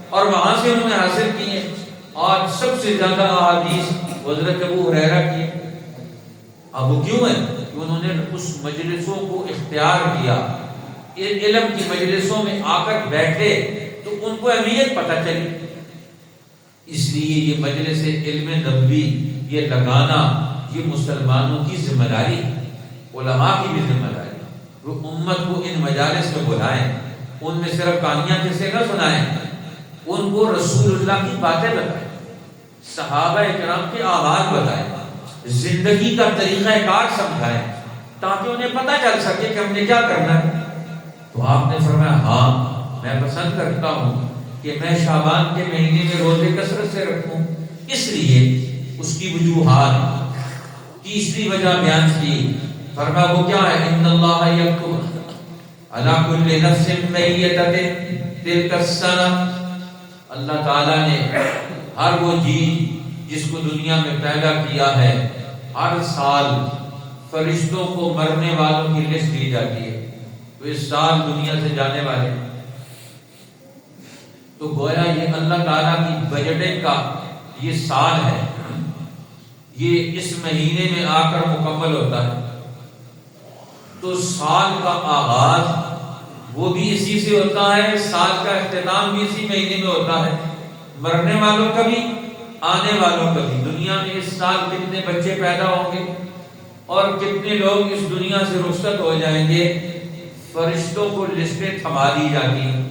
اور وہاں سے انہوں نے حاصل کیے۔ آج سب سے زیادہ احادیث حضرت ابو ہریرہ کی۔ اب وہ کیوں ہے؟ کہ انہوں نے اس مجلسوں کو اختیار کیا، علم کی مجلسوں میں آ کر بیٹھے تو ان کو اہمیت پتہ چلی۔ اس لیے یہ مجلس علم نبوی یہ لگانا یہ مسلمانوں کی ذمہ داری، علماء کی بھی ذمہ داری۔ وہ امت کو ان مجالس میں بلائیں، ان میں صرف کہانیاں کسے نہ سنائیں، ان کو رسول اللہ کی باتیں بتائیں، صحابہ کرام کے اعمال بتائیں، زندگی کا طریقہ کار سمجھائیں، تاکہ انہیں پتہ چل سکے کہ ہم نے کیا کرنا ہے۔ تو آپ نے فرمایا ہاں میں پسند کرتا ہوں کہ میں شعبان کے مہینے میں روزے کثرت سے رکھوں۔ اس لیے اس کی وجوہات، تیسری وجہ بیان کی، فرمایا وہ کیا ہے؟ ان اللہ یکتب علی کل نفس میتۃ تلک السنہ، اللہ تعالیٰ نے ہر وہ چیز جس کو دنیا میں پیدا کیا ہے، ہر سال فرشتوں کو مرنے والوں کی لسٹ دی جاتی ہے، تو اس سال دنیا سے جانے والے، تو گویا یہ اللہ تعالیٰ کی بجٹنگ کا یہ سال ہے، یہ اس مہینے میں آ کر مکمل ہوتا ہے۔ تو سال کا آغاز وہ بھی اسی سے ہوتا ہے، سال کا اختتام بھی اسی مہینے میں ہوتا ہے۔ مرنے والوں کا بھی، آنے والوں کا بھی۔ دنیا میں اس سال کتنے بچے پیدا ہوں گے اور کتنے لوگ اس دنیا سے رخصت ہو جائیں گے، فرشتوں کو لسٹیں تھما دی جاتی ہیں،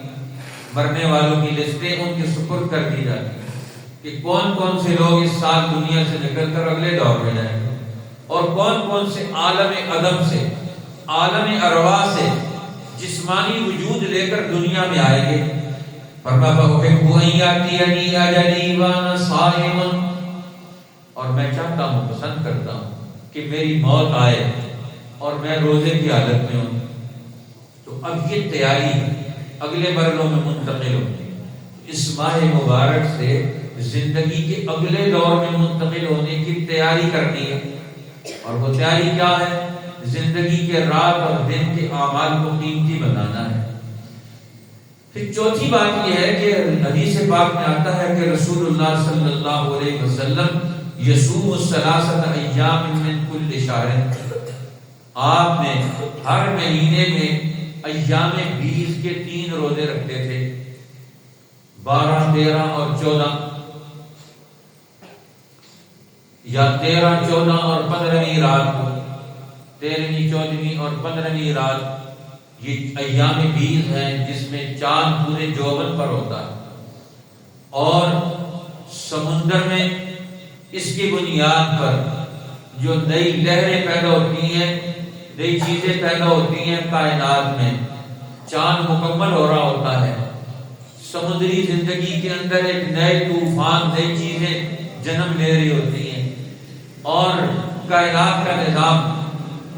مرنے والوں کی لسٹیں ان کے سپرد کر دی جاتی ہیں کہ کون کون سے لوگ اس سال دنیا سے نکل کر اگلے دور میں جائیں گے، اور کون کون سے عالم عدم سے، عالم ارواح سے جسمانی وجود لے کر دنیا میں آئیں گے۔ فرمایا فَأُحِبُّ أَن يَأْتِيَنِي أَجَلِي وَأَنَا صَائِمٌ، اور میں چاہتا ہوں، پسند کرتا ہوں کہ میری موت آئے اور میں روزے کی حالت میں ہوں۔ تو اب یہ تیاری اگلے مرحلوں میں منتقل ہوتی ہے۔ اس ماہ مبارک سے زندگی کے اگلے دور میں منتقل ہونے کی تیاری کرنی ہے، اور وہ تیاری کیا ہے؟ زندگی کے رات اور دن کے اعمال کو قیمتی بنانا ہے۔ پھر چوتھی بات یہ ہے کہ حدیث پاک میں آتا ہے کہ رسول اللہ صلی اللہ علیہ وسلم یصوم الثلاثۃ ایام من کل شہر، آپ نے ہر مہینے میں ایام 20 کے 3 روزے رکھتے تھے، 12، 13 اور 14۔ یا 13، 14 اور 15ویں رات کو، 13ویں، 14ویں اور 15ویں رات یہ ایام بیض ہیں جس میں چاند پورے جوبن پر ہوتا ہے، اور سمندر میں اس کی بنیاد پر جو نئی لہریں پیدا ہوتی ہیں، نئی چیزیں پیدا ہوتی ہیں کائنات میں، چاند مکمل ہو رہا ہوتا ہے، سمندری زندگی کے اندر ایک نئے طوفان، نئی چیزیں جنم لے رہی ہوتی ہیں، اور کائنات کا نظام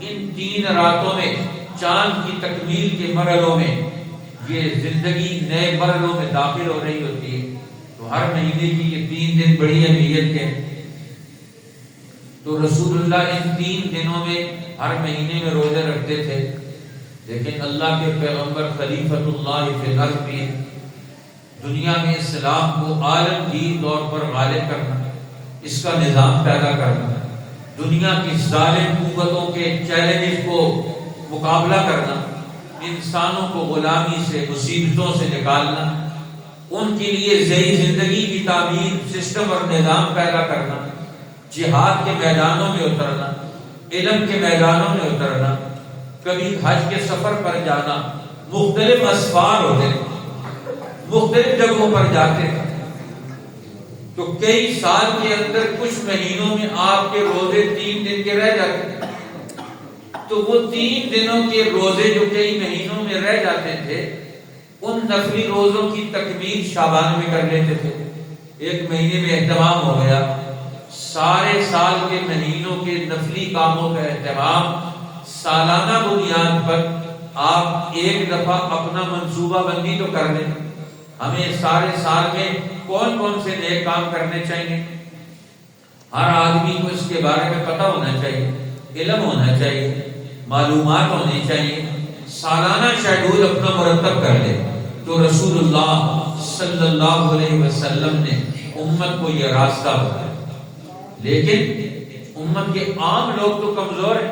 ان 3 راتوں میں چاند کی تکمیل کے مرحلوں میں یہ زندگی نئے مرحلوں میں داخل ہو رہی ہوتی ہے۔ تو ہر مہینے کی یہ 3 دن بڑی اہمیت کے، تو رسول اللہ ان 3 دنوں میں ہر مہینے میں روزے رکھتے تھے، لیکن اللہ کے پیغمبر خلیفۃ اللہ فی الارض بھی دنیا میں اسلام کو عالمگیر طور پر غالب کرنا، اس کا نظام پیدا کرنا، دنیا کی ظالم قوتوں کے چیلنج کو مقابلہ کرنا، انسانوں کو غلامی سے، مصیبتوں سے نکالنا، ان کے لیے ذہنی زندگی کی تعمیر، سسٹم اور نظام پیدا کرنا، جہاد کے میدانوں میں اترنا، علم کے میدانوں میں اترنا، کبھی حج کے سفر پر جانا، مختلف اسفار ہوتے، مختلف جگہوں پر جاتے، تو کئی سال کے اندر کچھ مہینوں میں آپ کے روزے 3 دن کے رہ جاتے، تو وہ 3 دنوں کے روزے جو کئی مہینوں میں رہ جاتے تھے، ان نفلی روزوں کی تکمیل شعبان میں کر لیتے تھے۔ ایک مہینے میں اہتمام ہو گیا، سارے سال کے مہینوں کے نفلی کاموں کا اہتمام سالانہ بنیاد پر آپ ایک دفعہ اپنا منصوبہ بندی تو کر لیں، ہمیں سارے سال میں کون کون سے نیک کام کرنے چاہیے، ہر آدمی کو اس کے بارے میں پتہ ہونا چاہیے، علم ہونا چاہیے، معلومات ہونی چاہیے، سالانہ شیڈول اپنا مرتب کر لے۔ تو رسول اللہ صلی اللہ علیہ وسلم نے امت کو یہ راستہ بتایا، لیکن امت کے عام لوگ تو کمزور ہیں،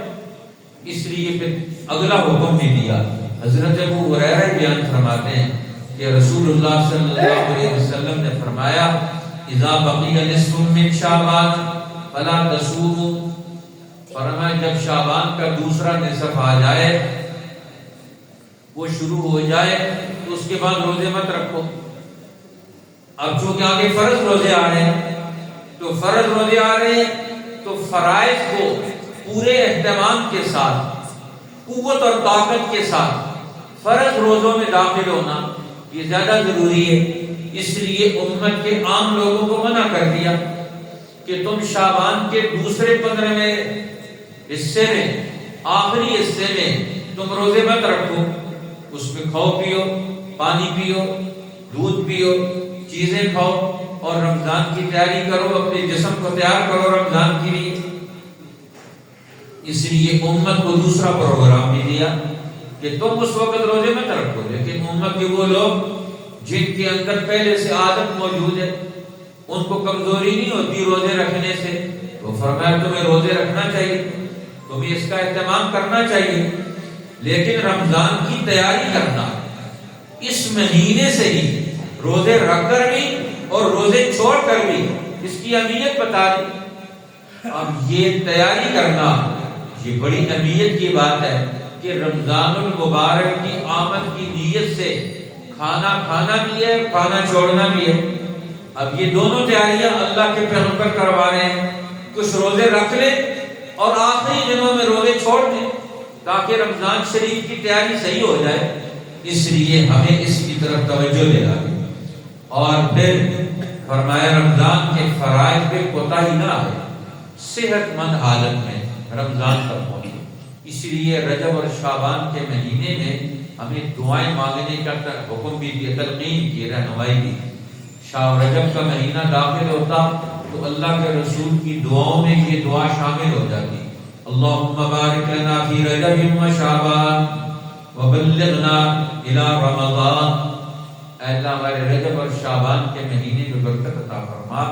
اس لیے پھر اگلا حکم بھی دیا۔ حضرت ابو ہریرہ بیان فرماتے ہیں کہ رسول اللہ صلی اللہ علیہ وسلم نے فرمایا، اذا بقی نصف من شعبان فلا تصوموا، فرمایا جب شعبان کا دوسرا نصف آ جائے، وہ شروع ہو جائے، تو اس کے بعد روزے مت رکھو۔ اب چونکہ آگے فرض روزے آ رہے ہیں، تو فرض روزے آ رہے ہیں تو فرائض کو پورے اہتمام کے ساتھ، قوت اور طاقت کے ساتھ فرض روزوں میں داخل ہونا یہ زیادہ ضروری ہے۔ اس لیے امت کے عام لوگوں کو منع کر دیا کہ تم شعبان کے دوسرے 15ویں حصے میں، آخری حصے میں تم روزے مت رکھو، اس میں کھاؤ پیو، پانی پیو، دودھ پیو، چیزیں کھاؤ، اور رمضان کی تیاری کرو، اپنے جسم کو تیار کرو رمضان کے لیے۔ اس لیے امت کو دوسرا پروگرام بھی دیا کہ تم اس وقت روزے مت رکھو، لیکن امت کے وہ لوگ جن کے اندر پہلے سے عادت موجود ہے، ان کو کمزوری نہیں ہوتی روزے رکھنے سے، تو فرمایا تمہیں روزے رکھنا چاہیے، تمہیں اس کا اہتمام کرنا چاہیے، لیکن رمضان کی تیاری کرنا، اس مہینے سے ہی روزے رکھ کر بھی اور روزے چھوڑ کر بھی اس کی اہمیت بتا دی۔ اب یہ تیاری کرنا یہ بڑی اہمیت کی بات ہے کہ رمضان المبارک کی آمد کی نیت سے کھانا کھانا بھی ہے، کھانا چھوڑنا بھی ہے۔ اب یہ دونوں تیاریاں اللہ کے پیغمبر کروا رہے ہیں، کچھ روزے رکھ لیں اور آخری دنوں میں روزے چھوڑ دیں تاکہ رمضان شریف کی تیاری صحیح ہو جائے۔ اس لیے ہمیں اس کی طرف توجہ دینا ہے، اور پھر فرمایا رمضان کے فرائض پہ کوتاہی نہ آئے، صحت مند حالت میں رمضان تک پہنچے۔ اس لیے رجب اور شعبان کے مہینے میں ہمیں دعائیں مانگنے کا حکم بھی دیا، تلقین کی، رہنمائی دی۔ شاہ رجب کا مہینہ داخل ہوتا تو اللہ کے رسول کی دعاؤں میں یہ دعا شامل ہو جاتی، اللہم بارک لنا فی رجب و شعبان وبلغنا الی رمضان، اے اللہ ہمارے رجب اور شعبان کے مہینے میں برکت عطا فرما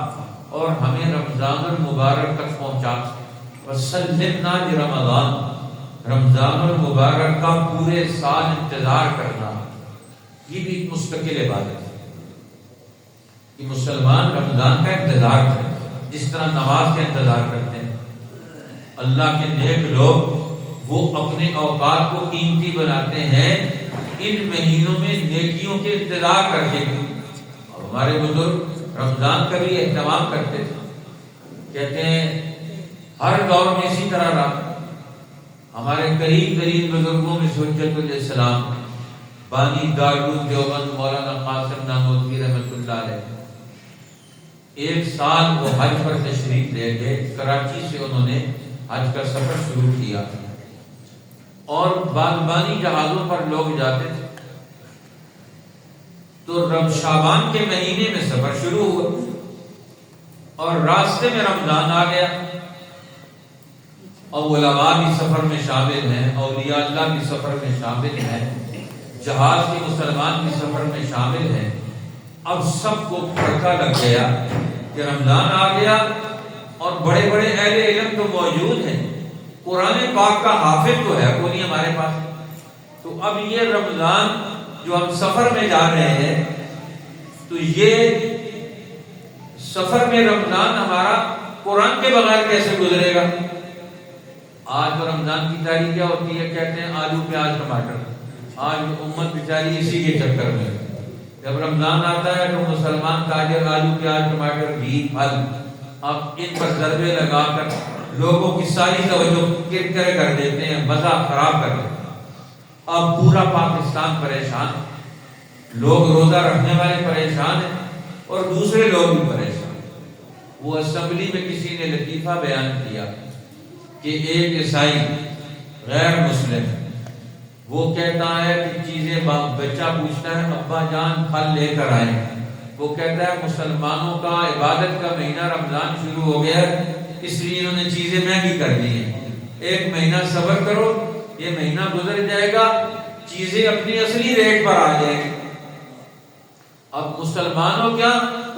اور ہمیں رمضان المبارک تک پہنچا، وسلمنا لرمضان، رمضان المبارک کا پورے سال انتظار کرنا، یہ بھی ایک مستقل عبادت ہے کہ مسلمان رمضان کا انتظار کرے۔ جس طرح نماز کا انتظار کرتے ہیں۔ اللہ کے نیک لوگ وہ اپنے اوقات کو قیمتی بناتے ہیں ان مہینوں میں نیکیوں کے انتظار کر کے۔ ہمارے بزرگ رمضان کا بھی اہتمام کرتے تھے، کہتے ہیں ہر دور میں اسی طرح رہا۔ ہمارے قریب ترین بزرگوں میں سے حجت الاسلام بانی دارالعلوم دیوبند مولانا قاسم نانوتوی رحمۃ اللہ علیہ، ایک سال وہ حج پر تشریف لے گئے۔ کراچی سے انہوں نے حج کا سفر شروع کیا اور باغبانی جہازوں پر لوگ جاتے تھے، تو شعبان کے مہینے میں سفر شروع ہوا اور راستے میں رمضان آ گیا، اور علماء بھی سفر میں شامل ہیں، اولیاء اللہ بھی سفر میں شامل ہیں، جہاز کے مسلمان بھی سفر میں شامل ہیں۔ اب سب کو پھڑکا لگ گیا کہ رمضان آ گیا اور بڑے بڑے اہل علم تو موجود ہیں، قرآن پاک کا حافظ تو ہے کوئی نہیں ہمارے پاس، تو اب یہ رمضان جو ہم سفر میں جا رہے ہیں، تو یہ سفر میں رمضان ہمارا قرآن کے بغیر کیسے گزرے گا؟ آج تو رمضان کی تاریخ کیا ہوتی ہے؟ کہتے ہیں آلو پیاز ٹماٹر۔ آج امت بیچاری اسی کے چکر میں، جب رمضان آتا ہے تو مسلمان تاجر آلو پیاز ٹماٹر گھی پھل، اب ان پر ضربے لگا کر لوگوں کی ساری توجہ کرکرے کر دیتے ہیں، مزہ خراب کر دیتے ہیں۔ اب پورا پاکستان پریشان ہے، لوگ روزہ رکھنے والے پریشان ہیں اور دوسرے لوگ بھی پریشان ہیں۔ وہ اسمبلی میں کسی نے لطیفہ بیان کیا کہ ایک عیسائی غیر مسلم وہ کہتا ہے کہ چیزیں، بچہ پوچھتا ہے ابا جان پھل لے کر آئے، وہ کہتا ہے مسلمانوں کا عبادت کا مہینہ رمضان شروع ہو گیا، اس لیے انہوں نے چیزیں مہنگی کر دی ہیں، ایک مہینہ صبر کرو، یہ مہینہ گزر جائے گا، چیزیں اپنی اصلی ریٹ پر آ جائیں گی۔ اب مسلمانوں کیا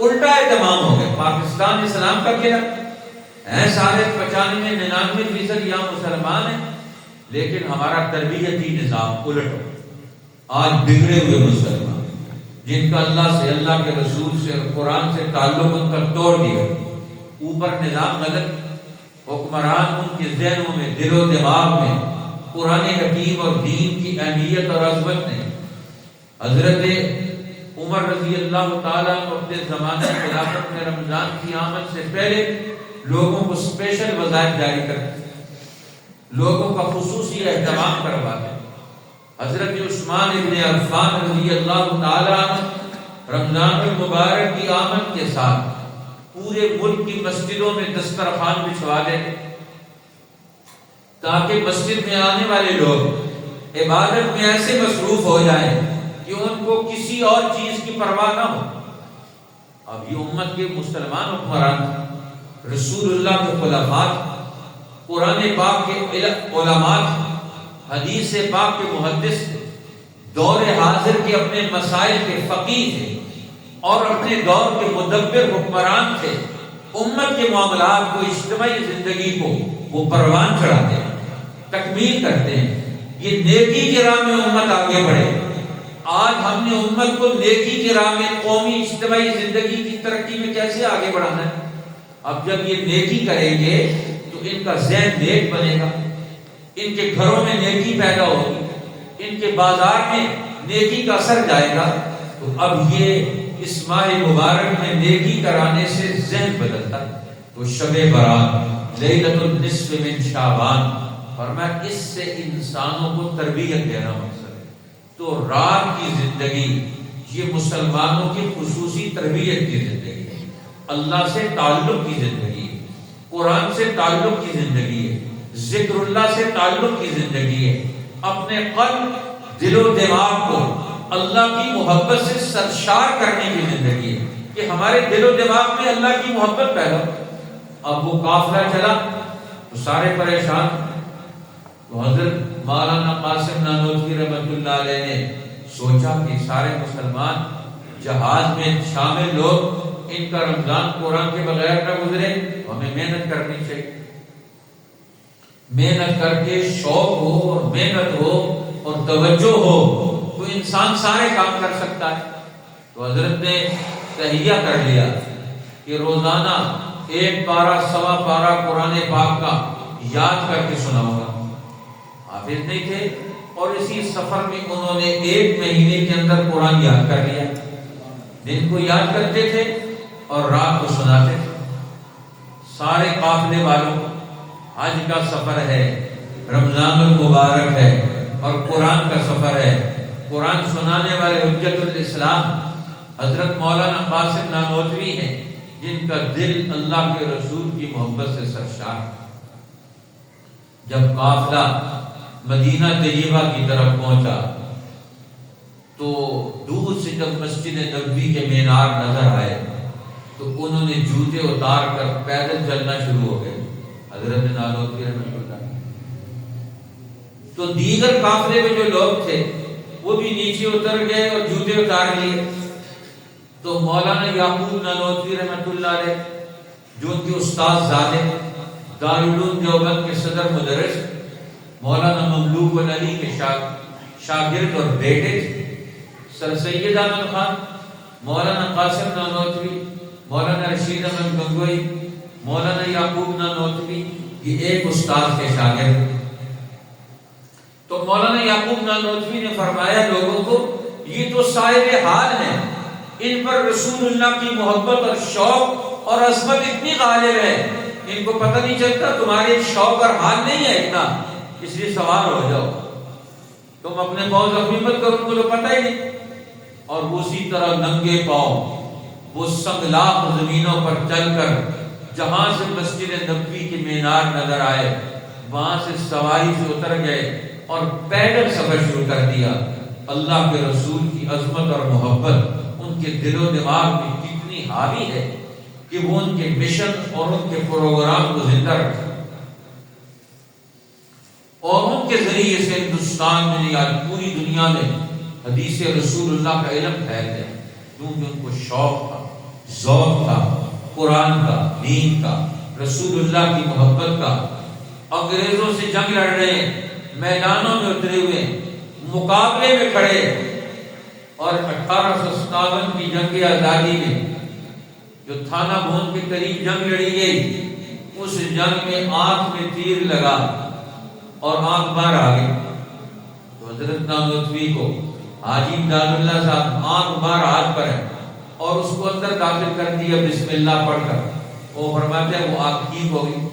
الٹا اہتمام ہو گیا، پاکستان اسلام کا کیا ہے، سارے 95-99% یہاں مسلمان ہیں، لیکن ہمارا تربیتی نظام الٹ ہو۔ آج بگڑے ہوئے مسلمان جن کا اللہ سے، اللہ کے رسول سے اور قرآن سے تعلق ان کا توڑ دیا، اوپر نظام غلط، حکمران ان کے ذہنوں میں، دل و دماغ میں قرآن حکیم اور دین کی اہمیت اور عظمت نے۔ حضرت عمر رضی اللہ تعالیٰ کو اپنے زمانے خلافت میں رمضان کی آمد سے پہلے لوگوں کو اسپیشل وظائف جاری کرتے، لوگوں کا خصوصی اہتمام کرواتے۔ حضرت عثمان ابن عفان رضی اللہ تعالیٰ عنہ رمضان المبارک کی آمد کے ساتھ پورے ملک کی مسجدوں میں دسترخوان بچھوا دیتے تاکہ مسجد میں آنے والے لوگ عبادت میں ایسے مصروف ہو جائیں کہ ان کو کسی اور چیز کی پرواہ نہ ہو۔ اب یہ امت کے مسلمان حکمران، رسول اللہ کے خلفاء، قرآن پاک کے علماء، حدیث پاک کے محدث، دور حاضر کے اپنے مسائل کے فقیہ تھے اور اپنے دور کے مدبر حکمران تھے۔ امت کے معاملات کو، اجتماعی زندگی کو وہ پروان چڑھاتے ہیں، تکمیل کرتے ہیں۔ یہ نیکی کی راہ میں امت آگے بڑھے۔ آج ہم نے امت کو نیکی کی راہ میں، قومی اجتماعی زندگی کی ترقی میں کیسے آگے بڑھانا ہے؟ اب جب یہ نیکی کریں گے تو ان کا ذہن نیک بنے گا، ان کے گھروں میں نیکی پیدا ہوگی، ان کے بازار میں نیکی کا اثر جائے گا۔ تو اب یہ اس ماہ مبارک میں نیکی کرانے سے ذہن بدلتا۔ تو شب برات، لیلۃ النصف من شعبان، فرمایا اس سے انسانوں کو تربیت دینا مقصد ہے۔ تو رات کی زندگی یہ مسلمانوں کی خصوصی تربیت کی زندگی ہے، اللہ سے تعلق کی زندگی ہے، قرآن سے تعلق کی زندگی ہے، ذکر اللہ سے تعلق کی زندگی ہے، اپنے قلب، دل و دماغ کو اللہ کی محبت سے سرشار کرنے کی زندگی ہے کہ ہمارے دل و دماغ میں اللہ کی محبت پیدا ہو۔ اب وہ قافلہ چلا تو سارے پریشان، تو حضرت مولانا قاسم نانوتوی رحمۃ اللہ علیہ نے سوچا کہ سارے مسلمان جہاز میں شامل لوگ، ان کا رمضان قرآن کے بغیر نہ گزرے، ہمیں محنت کرنی چاہیے۔ محنت کر کے شوق ہو اور محنت ہو اور توجہ ہو تو انسان سارے کام کر سکتا ہے۔ تو حضرت نے تہیہ کر لیا کہ روزانہ ایک پارہ سوا پارہ قرآن پاک کا یاد کر کے سناؤں گا۔ حافظ نہیں تھے اور اسی سفر میں انہوں نے 1 مہینے کے اندر قرآن یاد کر لیا۔ دن کو یاد کرتے تھے اور رات کو سناتے تھے۔ سارے قافلے والوں، حج کا سفر ہے، رمضان المبارک ہے اور قرآن کا سفر ہے۔ قرآن سنانے والے حجت الاسلام حضرت مولانا قاسم نانوتوی ہیں، جن کا دل اللہ کے رسول کی محبت سے سرشار۔ جب قافلہ مدینہ طیبہ کی طرف پہنچا تو دور سے جب مسجد نبوی کے مینار نظر آئے تو انہوں نے جوتے اتار کر پیدل چلنا شروع ہو گئے، حضرت نانوتوی رحمۃ اللہ۔ تو دیگر قافلے میں جو لوگ تھے وہ بھی نیچے اتر گئے اور جوتے اتار لیے۔ تو مولانا یعقوب نانوتوی رحمۃ اللہ علیہ، جو ان کے استاد زادے، دارالعلوم دیوبند کے صدر مدرس، مولانا مملوک علی کے شاگرد اور بیٹے، سر سید احمد خان، مولانا قاسم نانوتوی، مولانا رشید احمد گنگوئی، مولانا یعقوب نانوتوی، یہ ایک استاد کے شاگرد۔ تو مولانا یعقوب نانوتوی نے فرمایا لوگوں کو، یہ تو صاحب حال ہیں، ان پر رسول اللہ کی محبت اور شوق اور عظمت اتنی غالب ہے، ان کو پتہ نہیں چلتا تمہارے شوق اور حال نہیں ہے اتنا، اس لیے سوار ہو جاؤ، تم اپنے پاؤں زخمی مت کرو، ان کو تو پتہ ہی نہیں۔ اور اسی طرح ننگے پاؤں وہ سنگلاخ زمینوں پر چل کر جہاں سے مسجد نبوی کے مینار نظر آئے وہاں سے سواری سے اتر گئے اور پیدل سفر شروع کر دیا۔ اللہ کے رسول کی عظمت اور محبت ان کے دل و دماغ میں کتنی حاوی ہے کہ وہ ان کے مشن اور ان کے پروگرام کو زندہ رکھا، اور ان کے ذریعے سے ہندوستان میں نہیں آج پوری دنیا میں حدیث رسول اللہ کا علم پھیل گیا، کیونکہ ان کو شوق تھا، ذوق تھا قرآن کا، دین کا، رسول اللہ کی محبت کا۔ انگریزوں سے جنگ لڑ رہے ہیں، میدانوں میں اترے ہوئے، مقابلے میں کھڑے، اور 1857 کی جنگ آزادی میں جو تھانہ بھون کے قریب جنگ لڑی گئی، اس جنگ میں آنکھ میں تیر لگا اور آنکھ باہر آ گئی۔ تو حضرت نانوتوی کو حاجی امداد اللہ صاحب آنکھ باہر ہاتھ پر ہے اور اس کو اندر داخل کر دیا بسم اللہ پڑھ کر، وہ فرماتے ہیں وہ آنکھ ٹھیک ہو گئی۔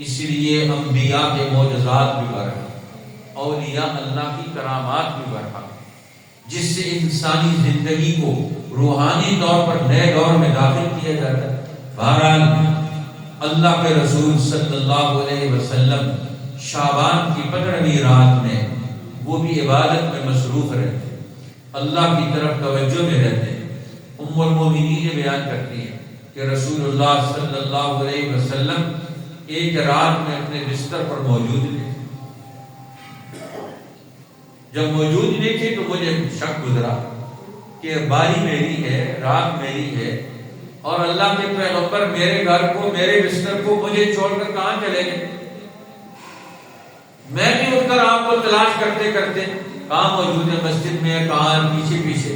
اسی لیے انبیاء کے معجزات بھی برحق، اولیاء اللہ کی کرامات بھی برحق، جس سے انسانی زندگی کو روحانی طور پر نئے دور میں داخل کیا جاتا ہے۔ بہرحال اللہ کے رسول صلی اللہ علیہ وسلم شعبان کی 15ویں رات میں وہ بھی عبادت میں مصروف رہتے، اللہ کی طرف توجہ میں رہتے۔ ام المومنین بیان کرتی ہیں کہ رسول اللہ صلی اللہ علیہ وسلم ایک رات میں اپنے بستر پر موجود تھے۔ جب موجود نہیں تھے تو مجھے شک گزرا کہ باری میری ہے، رات میری ہے، اور اللہ کے پیغمبر میرے گھر کو، میرے بستر کو مجھے چھوڑ کر کہاں چلے گئے؟ میں بھی اٹھ کر آپ کو تلاش کرتے کرتے کہاں موجود ہے، مسجد میں کہاں، پیچھے پیچھے۔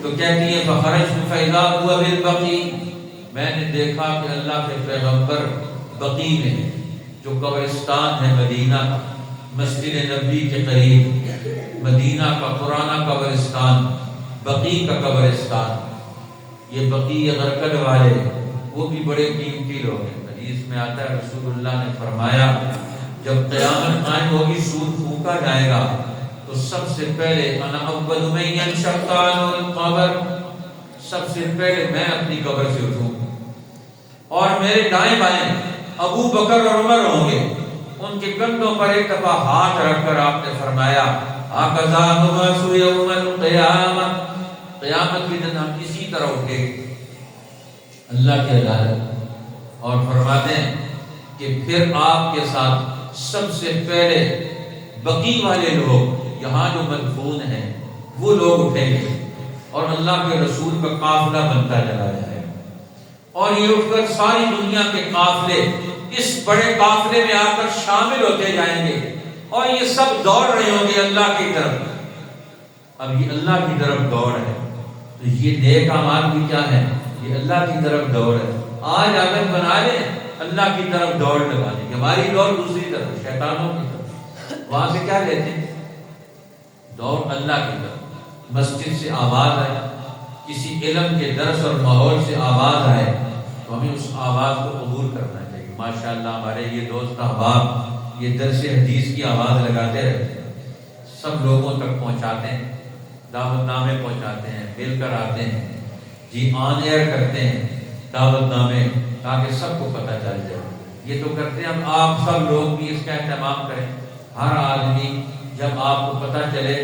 تو کہتی ہے فخرجت فاذا هو بالبقیع، میں نے دیکھا کہ اللہ کے پیغمبر بقیع میں، جو قبرستان ہے مدینہ کا، مسجد نبوی کے قریب، مدینہ کا پرانا قبرستان، بقیع کا قبرستان۔ یہ بقیع غرقد والے وہ بھی بڑے قیمتی لوگ ہیں۔ حدیث میں آتا ہے رسول اللہ نے فرمایا جب قیامت قائم ہوگی، سور پھونکا جائے گا تو سب سے پہلے انا اول من ينشق عنه القبر، سب سے پہلے میں اپنی قبر سے اٹھوں، اور میرے دائیں بائیں ابو بکر اور عمر ہوں گے۔ ان کے کندھوں پر ایک دفعہ ہاتھ رکھ کر آپ نے فرمایا هكذا نبعث يوم القيامة، قیامت کے دن ہم اسی طرح اٹھیں گے اللہ کی عدالت۔ اور فرماتے ہیں کہ پھر آپ کے ساتھ سب سے پہلے بقیع والے لوگ یہاں جو مدفون ہیں وہ لوگ اٹھیں گے، اور اللہ کے رسول کا قافلہ بنتا چلا جائے گا، اور یہ اٹھ کر ساری دنیا کے قافلے اس بڑے قافلے میں آ کر شامل ہوتے جائیں گے، اور یہ سب دوڑ رہے ہوں گے اللہ کی طرف۔ اب یہ اللہ کی طرف دوڑ ہے، تو یہ نیک اعمال بھی کیا ہے؟ یہ اللہ کی طرف دوڑ ہے۔ آج عادت بنا لیں اللہ کی طرف دوڑ لگانے کی. ہماری دوڑ دوسری طرف، شیطانوں کی طرف. وہاں سے کیا لیتے ہیں؟ دوڑ اللہ کی طرف. مسجد سے آواز آئے، کسی علم کے درس اور ماحول سے آواز آئے تو ہمیں اس آواز کو قبول کرنا چاہیے. ماشاءاللہ ہمارے یہ دوست احباب یہ درس حدیث کی آواز لگاتے رہتے ہیں، سب لوگوں تک پہنچاتے ہیں، دعوت نامے پہنچاتے ہیں، مل کر آتے ہیں، جی آن ایئر کرتے ہیں دعوت نامے تاکہ سب کو پتہ چل جائے. یہ تو کرتے ہیں. اب آپ سب لوگ بھی اس کا اہتمام کریں. ہر آدمی جب آپ کو پتہ چلے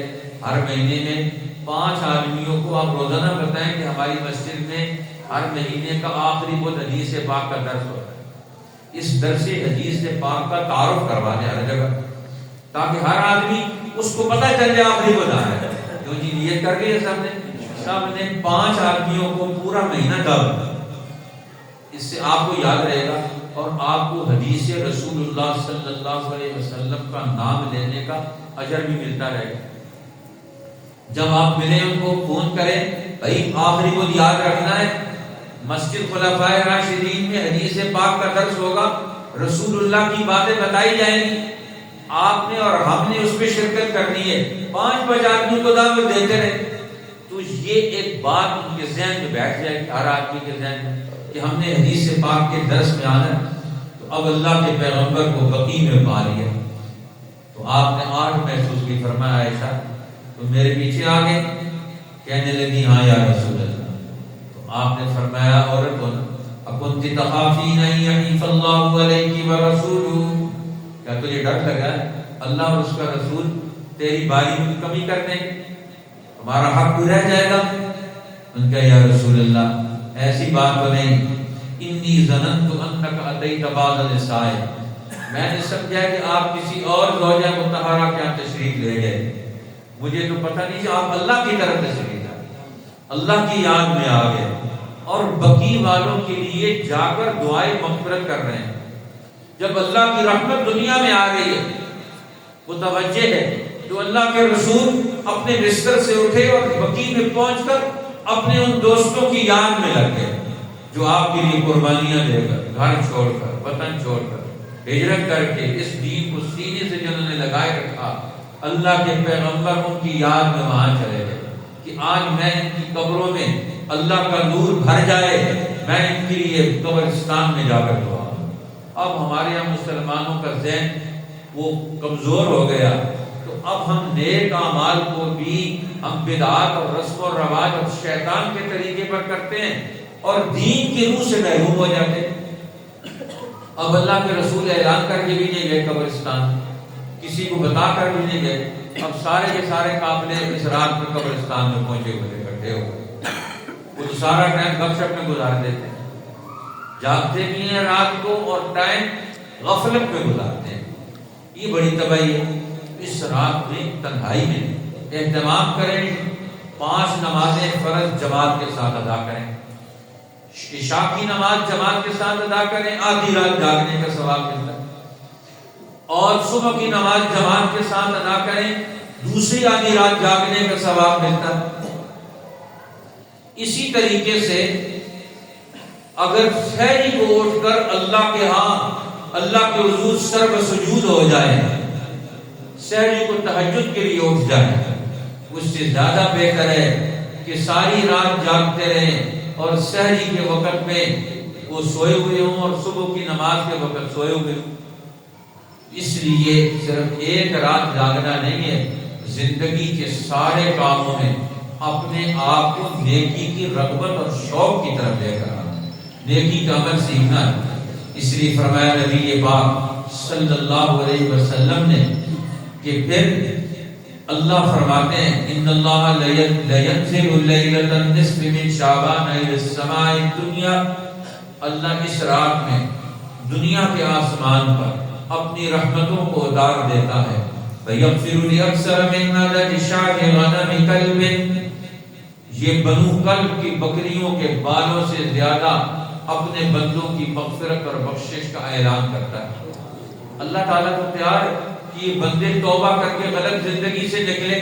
ہر مہینے میں 5 آدمیوں کو آپ روزانہ بتائیں کہ ہماری مسجد میں ہر مہینے کا آخری بدھ حدیث پاک کا درس ہوتا ہے. اس درس حدیث پاک کا تعارف کروا دیں ہر جگہ تاکہ ہر آدمی اس کو پتہ چل جائے آخری بدھ آ رہا ہے. جو جی نیت کر گئے سب نے 5 آدمیوں کو پورا مہینہ دعوت. اس سے آپ کو یاد رہے گا اور آپ کو حدیث رسول اللہ صلی اللہ علیہ وسلم کا نام لینے کا اجر بھی ملتا رہے گا. جب آپ ملیں ان کو فون کریں بھائی آخری کو یاد رکھنا ہے، مسجد خلفائے راشدین میں حدیث پاک کا درس ہوگا، رسول اللہ کی باتیں بتائی جائیں گی، آپ نے اور ہم نے اس پہ شرکت کرنی ہے. 5 آدمیوں کو دعوت دیتے رہے تو یہ ایک بات ان کے ذہن میں بیٹھ جائے گی، ہر آدمی کے ذہن میں کہ ہم نے حدیث پاک کے درس میں آنا ہے. تو اب اللہ کے پیغمبر کو بقیع میں پا لیا تو آپ نے آج محسوس کی. فرمایا عائشہ تو میرے پیچھے آ گئے، کہنے لگی ہاں یا رسول اللہ. تو آپ نے فرمایا عورتن اکنت تخافین ان یحیف اللہ علیک ورسولہ، کیا تجھے ڈر لگا ہے اللہ اور اس کا رسول تیری باری میں کمی کر دیں، ہمارا حق بھی رہ جائے گا؟ ان کا یا رسول اللہ ایسی بات تو نہیں، انی ظننت انک اتیت بعض النساء، میں نے سمجھا کہ آپ کسی اور زوجہ مطہرہ کے یہاں تشریف لے گئے، مجھے تو پتہ نہیں کہ آپ اللہ کی طرف تشریف لائے، اللہ کی یاد میں آ گئے اور بقیع والوں کے لیے جا کر دعائیں مغفرت کر رہے ہیں. جب اللہ کی رحمت دنیا میں آ رہی ہے متوجہ ہے تو اللہ کے رسول اپنے بستر سے اٹھے اور بقیع میں پہنچ کر اپنے ان دوستوں کی یاد میں لگ گئے جو آپ کے لیے قربانیاں دے کر، گھر چھوڑ کر، وطن چھوڑ کر، ہجرت کر کے اس دین کو سینے سے جنہوں نے لگائے رکھا. اللہ کے پیغمبر ان کی یاد میں وہاں چلے گئے کہ آج میں ان کی قبروں میں اللہ کا نور بھر جائے، میں ان کے لیے قبرستان میں جا کر دعا. اب ہمارے یہاں مسلمانوں کا ذہن وہ کمزور ہو گیا تو اب ہم نیک اعمال کو بھی ہم بدعات اور رسم و رواج اور شیطان کے طریقے پر کرتے ہیں اور دین کی روح سے محروم ہو جاتے ہیں. اب اللہ کے رسول اعلان کر کے بھی نہیں گئے قبرستان، کسی کو بتا کر بھی نہیں گئے. اب سارے کے سارے قافلے اس رات میں قبرستان میں پہنچے ہوئے اکٹھے ہو گئے. وہ تو سارا ٹائم گپ شپ میں گزار دیتے ہیں، جاگتے بھی ہیں رات کو اور ٹائم غفلت میں گزارتے ہیں. یہ بڑی تباہی ہے. اس رات میں تنہائی میں اہتمام کریں، 5 نمازیں فرض جماعت کے ساتھ ادا کریں، عشاء کی نماز جماعت کے ساتھ ادا کریں، آدھی رات جاگنے کا ثواب ملتا ہے، اور صبح کی نماز جماعت کے ساتھ ادا کریں، دوسری آدھی رات جاگنے کا ثواب ملتا ہے. اسی طریقے سے اگر سحری کو اٹھ کر اللہ کے ہاں اللہ کے حضور سر سجود ہو جائے، سحری کو تہجد کے لیے اٹھ جائے، اس سے زیادہ بہتر ہے کہ ساری رات جاگتے رہیں اور سحری کے وقت میں وہ سوئے ہوئے ہوں اور صبح کی نماز کے وقت سوئے ہوئے ہوں. اس لیے صرف ایک رات جاگنا نہیں ہے، زندگی کے سارے کاموں میں اپنے آپ کو نیکی کی رغبت اور شوق کی طرف لے کر آنا، نیکی کا عمل سیکھنا ہے. اس لیے فرمایا نبی پاک صلی اللہ علیہ وسلم نے کہ پھر اللہ فرماتے ہیں ان اللہ لینزل لیلۃ النصف من شعبان الی السماء الدنیا، اللہ اس رات میں دنیا کے آسمان پر اپنی رحمتوں کو اتار دیتا ہے. فیغفر لاکثر من عدد شاة غنم کلب، یہ بنو کلب کی بکریوں کے بالوں سے زیادہ اپنے بندوں کی مغفرت اور بخشش کا اعلان کرتا ہے. اللہ تعالیٰ کو پیار ہے کہ یہ بندے توبہ کر کے غلط زندگی سے نکلے،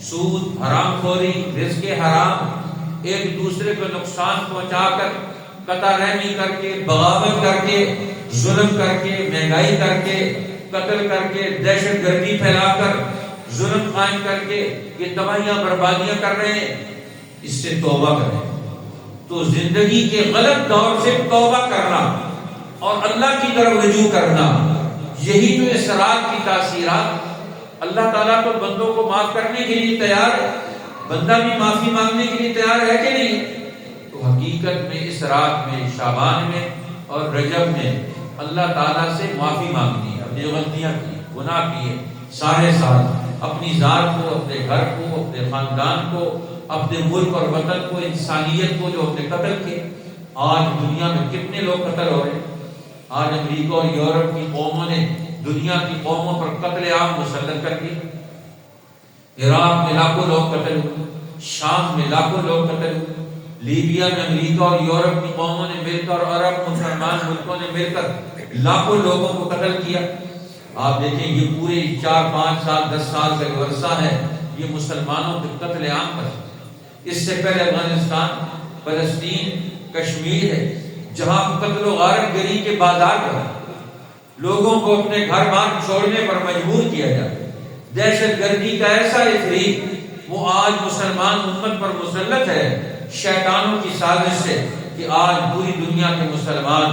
سود، حرام خوری، رزق حرام، ایک دوسرے کو نقصان پہنچا کر قطع رحمی کر کے، بغاوت کر کے، ظلم کر کے، مہنگائی کر کے، قتل کر کے، دہشت گردی پھیلا کر، ظلم قائم کر کے یہ تباہیاں بربادیاں کر رہے ہیں، اس سے توبہ کریں۔ تو زندگی کے غلط دور سے توبہ کرنا اور اللہ کی طرف رجوع کرنا، یہی تو اس رات کی تاثیرات۔ اللہ تعالیٰ تو بندوں کو معاف کرنے کے لیے تیار ہے، بندہ بھی معافی مانگنے کے لیے تیار ہے کہ نہیں؟ تو حقیقت میں اس رات میں، شعبان میں اور رجب میں اللہ تعالیٰ سے معافی مانگنی ہے، اپنی غلطیاں کی، گناہ کیے سارے ساتھ، اپنی ذات کو، اپنے گھر کو، اپنے خاندان کو، اپنے ملک اور وطن کو، انسانیت کو جو اپنے قتل کیے۔ آج دنیا میں کتنے لوگ قتل ہو رہے ہیں؟ آج امریکہ اور یورپ کی قوموں نے دنیا کی قوموں پر قتل عام مسلط کر دی۔ عراق میں لاکھوں لوگ قتل ہوئے، شام میں لاکھوں لوگ قتل ہوئے، لیبیا میں امریکہ اور یورپ کی قوموں نے مل کر، عرب مسلمان ملکوں نے مل کر لاکھوں لوگوں کو قتل کیا۔ آپ دیکھیں یہ پورے 4 5 سال 10 سال کا عرصہ ہے یہ مسلمانوں کے قتل عام پر۔ اس سے پہلے افغانستان، فلسطین، کشمیر ہے جہاں قتل و غارت گری کے بازار پر لوگوں کو اپنے گھر بار چھوڑنے پر مجبور کیا جاتا۔ دہشت گردی کا ایسا افریق وہ آج مسلمان امت پر مسلط ہے شیطانوں کی سازش سے، کہ آج پوری دنیا کے مسلمان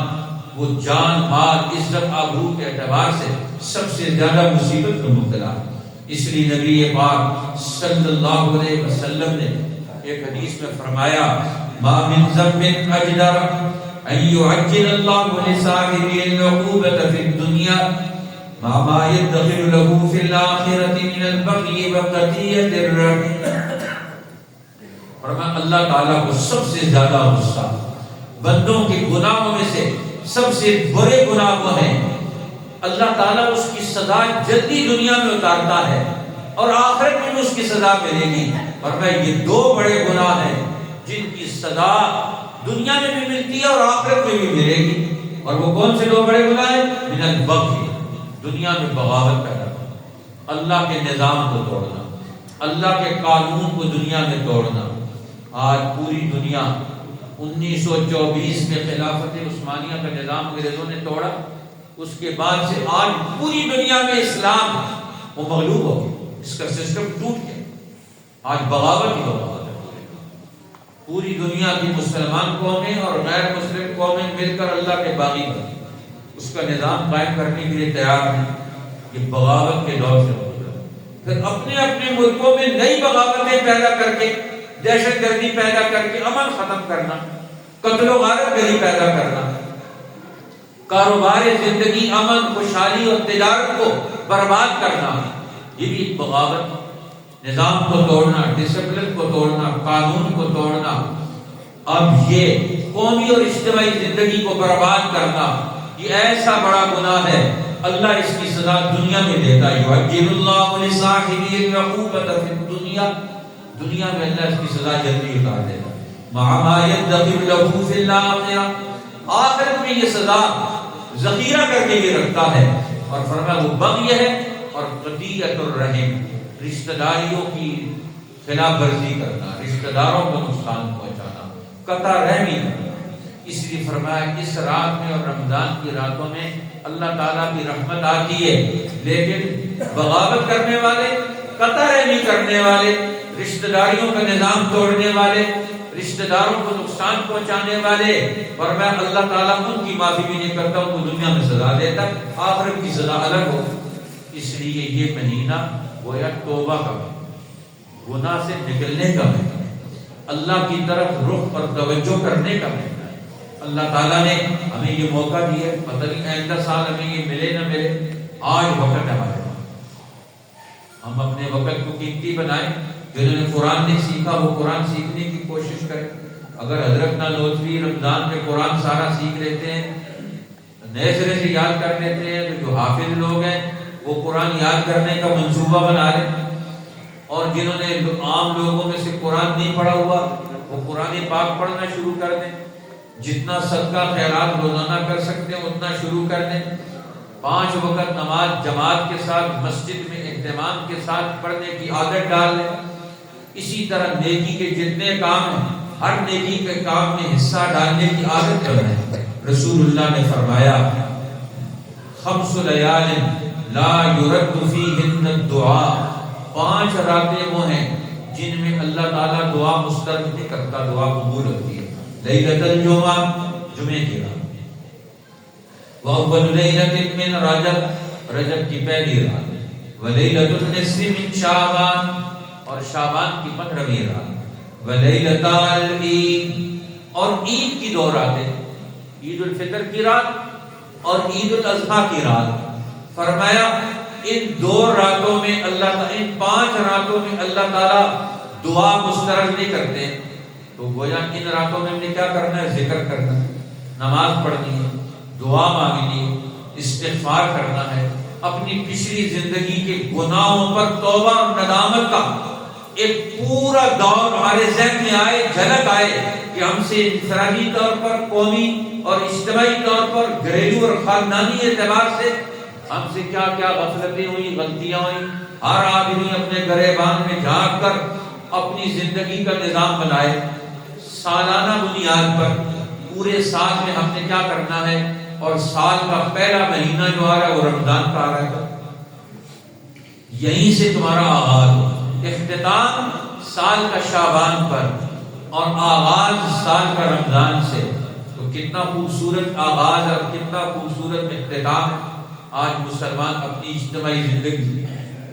وہ جان، مال، عزت، آبرو کے اعتبار سے سب سے زیادہ مصیبت میں مبتلا۔ اس لیے نبی پاک صلی اللہ علیہ وسلم نے ایک حدیث میں فرمایا، ما من ذنب اجدر ان يعجل الله لصاحبه العقوبة في الدنيا ما يدخر له في الآخرة من البغي وقطيعة الرحم۔ فرمایا اللہ تعالیٰ کو سب سے زیادہ غصہ بندوں کے گناہوں میں سے سب سے بڑے گناہ وہ ہیں، اللہ تعالیٰ اس کی سزا جلدی دنیا میں اتارتا ہے اور آخرت میں اس کی سزا ملے گی۔ فرمایا یہ 2 بڑے گناہ ہیں جن کی سزا دنیا میں بھی ملتی ہے اور آخرت میں بھی ملے گی۔ اور وہ کون سے 2 بڑے گناہ ہیں؟ من البغی، دنیا میں بغاوت پیدا کرنا، اللہ کے نظام کو توڑنا، اللہ کے قانون کو دنیا میں توڑنا۔ آج پوری دنیا 1924 میں خلافت عثمانیہ کا نظام انگریزوں نے توڑا، اس کے بعد سے آج پوری دنیا میں اسلام وہ مغلوب ہو گیا، اس کا سسٹم ٹوٹ گیا۔ آج بغاوت ہی بغاوت ہے، پوری دنیا کی مسلمان قومیں اور غیر مسلم قومیں مل کر اللہ کے باغی بنے، اس کا نظام قائم کرنے کے لیے تیار ہیں۔ یہ بغاوت کے دور سے گزرا، پھر اپنے اپنے ملکوں میں نئی بغاوتیں پیدا کر کے، دہشت گردی پیدا کر کے امن ختم کرنا، قتل و غارت گری پیدا کرنا، کاروبار زندگی، امن، خوشحالی اور تجارت کو برباد کرنا، یہ بھی ایک بغاوت۔ نظام کو توڑنا، ڈسپلن کو توڑنا، قانون کو توڑنا، اب یہ قومی اور اجتماعی زندگی کو برباد کرنا، یہ ایسا بڑا گناہ ہے اللہ اس کی سزا دنیا میں دیتا ہے۔ یعجل اللہ لصاحبہ العقوبۃ فی الدنیا، دنیا میں اللہ اس کی سزا جلدی اتار دیتا ہے۔ مع ما یدخر له فی الآخرہ، آخرت میں یہ سزا ذخیرہ کر کے بھی رکھتا ہے۔ اور فرمایا وہ بغی ہے اور قطیعۃ الرحم، رشتہ داریوں کی خلاف ورزی کرنا، رشتہ داروں کو نقصان پہنچانا، قطع رحمی کرنا۔ اس لیے فرمایا اس رات میں اور رمضان کی راتوں میں اللہ تعالیٰ کی رحمت آتی ہے، لیکن بغاوت کرنے والے، قطع رحمی کرنے والے، رشتہ داریوں کا نظام توڑنے والے، رشتہ داروں کو نقصان پہنچانے والے، فرمایا اللہ تعالیٰ ان کی معافی بھی نہیں کرتا، ان کو دنیا میں سزا دیتا، آخرت کی سزا الگ ہو۔ اس لیے یہ مہینہ گویا توبہ کا مہینہ، گناہ سے نکلنے کا مہینہ، اللہ کی طرف رخ اور توجہ کرنے کا مہینہ ہے۔ اللہ تعالیٰ نے ہمیں یہ موقع دیا، پتہ نہیں آئندہ سال ہمیں یہ ملے نہ ملے، آج وقت ہے ہمارے پاس، ہم اپنے وقت کو قیمتی بنائیں۔ جنہوں نے قرآن نہیں سیکھا وہ قرآن سیکھنے کی کوشش کریں۔ اگر حضرت نالوتوی رمضان میں قرآن سارا سیکھ لیتے ہیں، نئے سرے سے یاد کر لیتے ہیں، تو جو حافظ لوگ ہیں وہ قرآن یاد کرنے کا منصوبہ بنا لیں، اور جنہوں نے عام لوگوں میں سے قرآن نہیں پڑھا ہوا وہ قرآن پاک پڑھنا شروع کر دیں، جتنا صدقہ خیرات روزانہ کر سکتے ہیں اتنا شروع کر دیں، 5 وقت نماز جماعت کے ساتھ مسجد میں اہتمام کے ساتھ پڑھنے کی عادت ڈال لیں۔ اسی طرح نیکی کے جتنے کام ہیں ہر نیکی کے کام میں حصہ ڈالنے کی عادت بنائیں۔ رسول اللہ نے فرمایا خمس لیال لا یرد فیہن الدعاء، 5 راتیں وہ ہیں جن میں اللہ تعالیٰ دعا مسترد نہیں کرتا، دعا قبول ہوتی ہے۔ لیلۃ الجمعہ، جمعے کی رات، وَأَوَّلُ لَيْلَةٍ مِّن رَجَب، رجب کی پہلی رات، وَلَيْلَةُ النِّصْفِ مِن شعبان، اور شعبان کی 15ویں رات، وَلَيْلَةَ الْعِيدِ، اور عید کی 2 راتیں، عید الفطر کی رات اور عید الاضحیٰ کی رات۔ فرمایا ان 2 راتوں میں اللہ تعالیٰ، ان 5 راتوں میں اللہ تعالیٰ دعا مسترد نہیں کرتے۔ تو گویا ان راتوں میں ہم نے کیا کرنا ہے؟ ذکر کرنا ہے، نماز پڑھنی ہے، دعا مانگنی ہے، استغفار کرنا ہے، اپنی پچھلی زندگی کے گناہوں پر توبہ اور ندامت کا ایک پورا دور ہمارے ذہن میں آئے، جھلک آئے کہ ہم سے انفرادی طور پر، قومی اور اجتماعی طور پر، گھریلو اور خاندانی اعتبار سے ہم سے کیا کیا غفلتیں ہوئی، غلطیاں ہوئی۔ ہر آدمی اپنے گریبان میں جھانک کر اپنی زندگی کا نظام بنائے، سالانہ بنیاد پر پورے سال میں ہم نے کیا کرنا ہے، اور سال کا پہلا مہینہ جو آ رہا ہے وہ رمضان کا آ رہا ہے، یہیں سے تمہارا آغاز ہو، اختتام سال کا شعبان پر اور آغاز سال کا رمضان سے۔ تو کتنا خوبصورت آغاز اور کتنا خوبصورت اختتام۔ آج مسلمان اپنی اجتماعی زندگی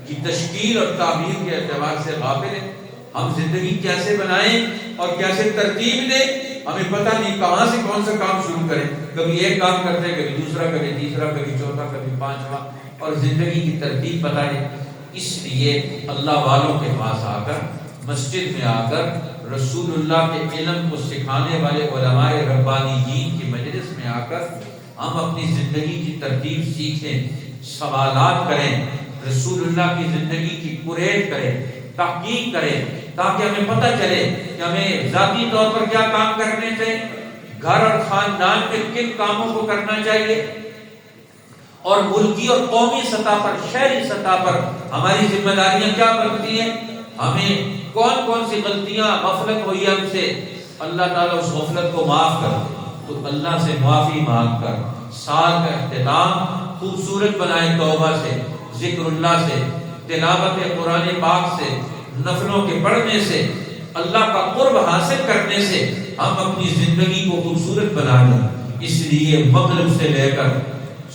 کی تشکیل اور تعبیر کے اعتبار سے غافل ہے۔ ہم زندگی کیسے بنائیں اور کیسے ترتیب دیں، ہمیں پتہ نہیں کہاں سے کون سا کام شروع کریں۔ کبھی ایک کام کرتے ہیں، کبھی دوسرا، کبھی تیسرا، کبھی چوتھا، کبھی 5واں، اور زندگی کی ترتیب پتہ نہیں۔ اس لیے اللہ والوں کے پاس آ کر، مسجد میں آ کر، رسول اللہ کے علم کو سکھانے والے علماء ربانیین کی مجلس میں آ کر ہم اپنی زندگی کی ترتیب سیکھیں، سوالات کریں، رسول اللہ کی زندگی کی قریب کریں، تحقیق کریں، تاکہ ہمیں پتہ چلے کہ ہمیں ذاتی طور پر کیا کام کرنے چاہیے، گھر اور خاندان میں کن کاموں کو کرنا چاہیے، اور ملکی اور قومی سطح پر، شہری سطح پر ہماری ذمہ داریاں کیا بنتی ہیں، ہمیں کون کون سی غلطیاں، غفلت ہوئی ہم سے، اللہ تعالیٰ اس غفلت کو معاف کر دے۔ تو اللہ سے معافی مانگ کر سال کا اختتام خوبصورت بنائے، توبہ سے، ذکر اللہ سے، تلاوت قرآن پاک سے، نفلوں کے پڑھنے سے، اللہ کا قرب حاصل کرنے سے ہم اپنی زندگی کو خوبصورت بنا لیں۔ اس لیے مغرب سے لے کر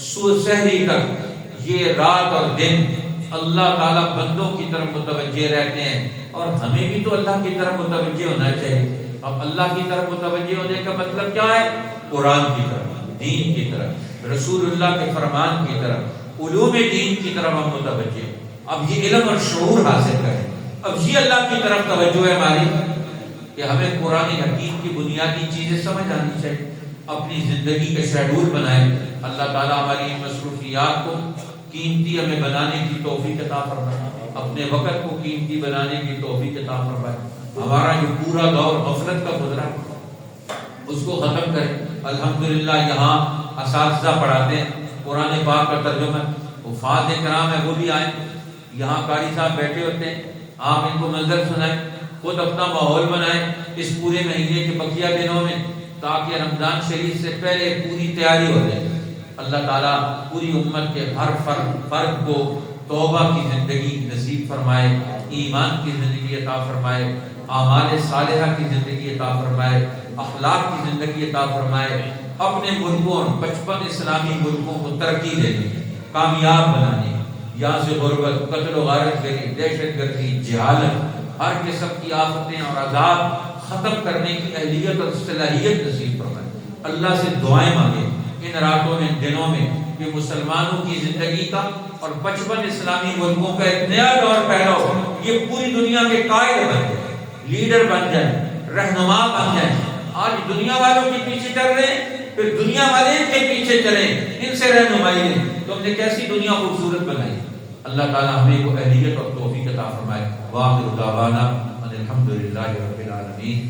سحری تک یہ رات اور دن اللہ تعالیٰ بندوں کی طرف متوجہ رہتے ہیں، اور ہمیں بھی تو اللہ کی طرف متوجہ ہونا چاہیے۔ اب اللہ کی طرف متوجہ ہونے کا مطلب کیا ہے؟ قرآن کی طرف، دین کی طرف، رسول اللہ کے فرمان کی طرف، علوم دین کی طرف ہم متوجہ۔ اب یہ علم اور شعور حاصل کریں، اب یہ اللہ کی طرف توجہ ہے ہماری کہ ہمیں قرآن حکیم کی بنیادی چیزیں سمجھ آنی چاہیے، اپنی زندگی کا شیڈول بنائیں۔ اللہ تعالیٰ ہماری مصروفیات کو قیمتی ہمیں بنانے کی توفیق عطا فرمائے، اپنے وقت کو قیمتی بنانے کی توفیق عطا فرمائے۔ ہمارا جو پورا دور غفلت کا گزرا اس کو ختم کریں۔ الحمدللہ یہاں اساتذہ پڑھاتے ہیں، قرآن پاک کا ترجمہ، حفاظ کرام ہے وہ بھی آئیں، یہاں قاری صاحب بیٹھے ہوتے ہیں، آپ ان کو منظر سنائیں، خود اپنا ماحول بنائیں اس پورے مہینے کے بقیہ دنوں میں، تاکہ رمضان شریف سے پہلے پوری تیاری ہو جائے۔ اللہ تعالیٰ پوری امت کے ہر فرد کو توبہ کی زندگی نصیب فرمائے، ایمان کی زندگی عطا فرمائے، اعمال صالحہ کی زندگی عطا فرمائے، اخلاق کی زندگی عطا فرمائے، اپنے ملکوں 55 اسلامی ملکوں کو ترقی دینے، کامیاب بنانے، یہاں سے غربت، قتل و غارت گری، دہشت گردی، جہالت، ہر قسم کی آفتیں اور عذاب ختم کرنے کی اہلیت اور صلاحیت نصیب فرمائے۔ اللہ سے دعائیں مانگیں ان راتوں میں، دنوں میں، کہ مسلمانوں کی زندگی کا اور 55 اسلامی ملکوں کا ایک نیا دور پیدا ہو، یہ پوری دنیا کے قائد بن جائیں، لیڈر بن جائیں، رہنما بن جائیں۔ آج دنیا والوں کے پیچھے چل رہے ہیں، پھر دنیا والے کے پیچھے چلیں، ان سے رہنمائی لیں، تو ہم نے کیسی دنیا خوبصورت بنائی۔ اللہ تعالیٰ ہمیں کو اہلیت اور توفیق عطا فرمائے۔ وآخر دعوانا ان الحمد للہ رب العالمین۔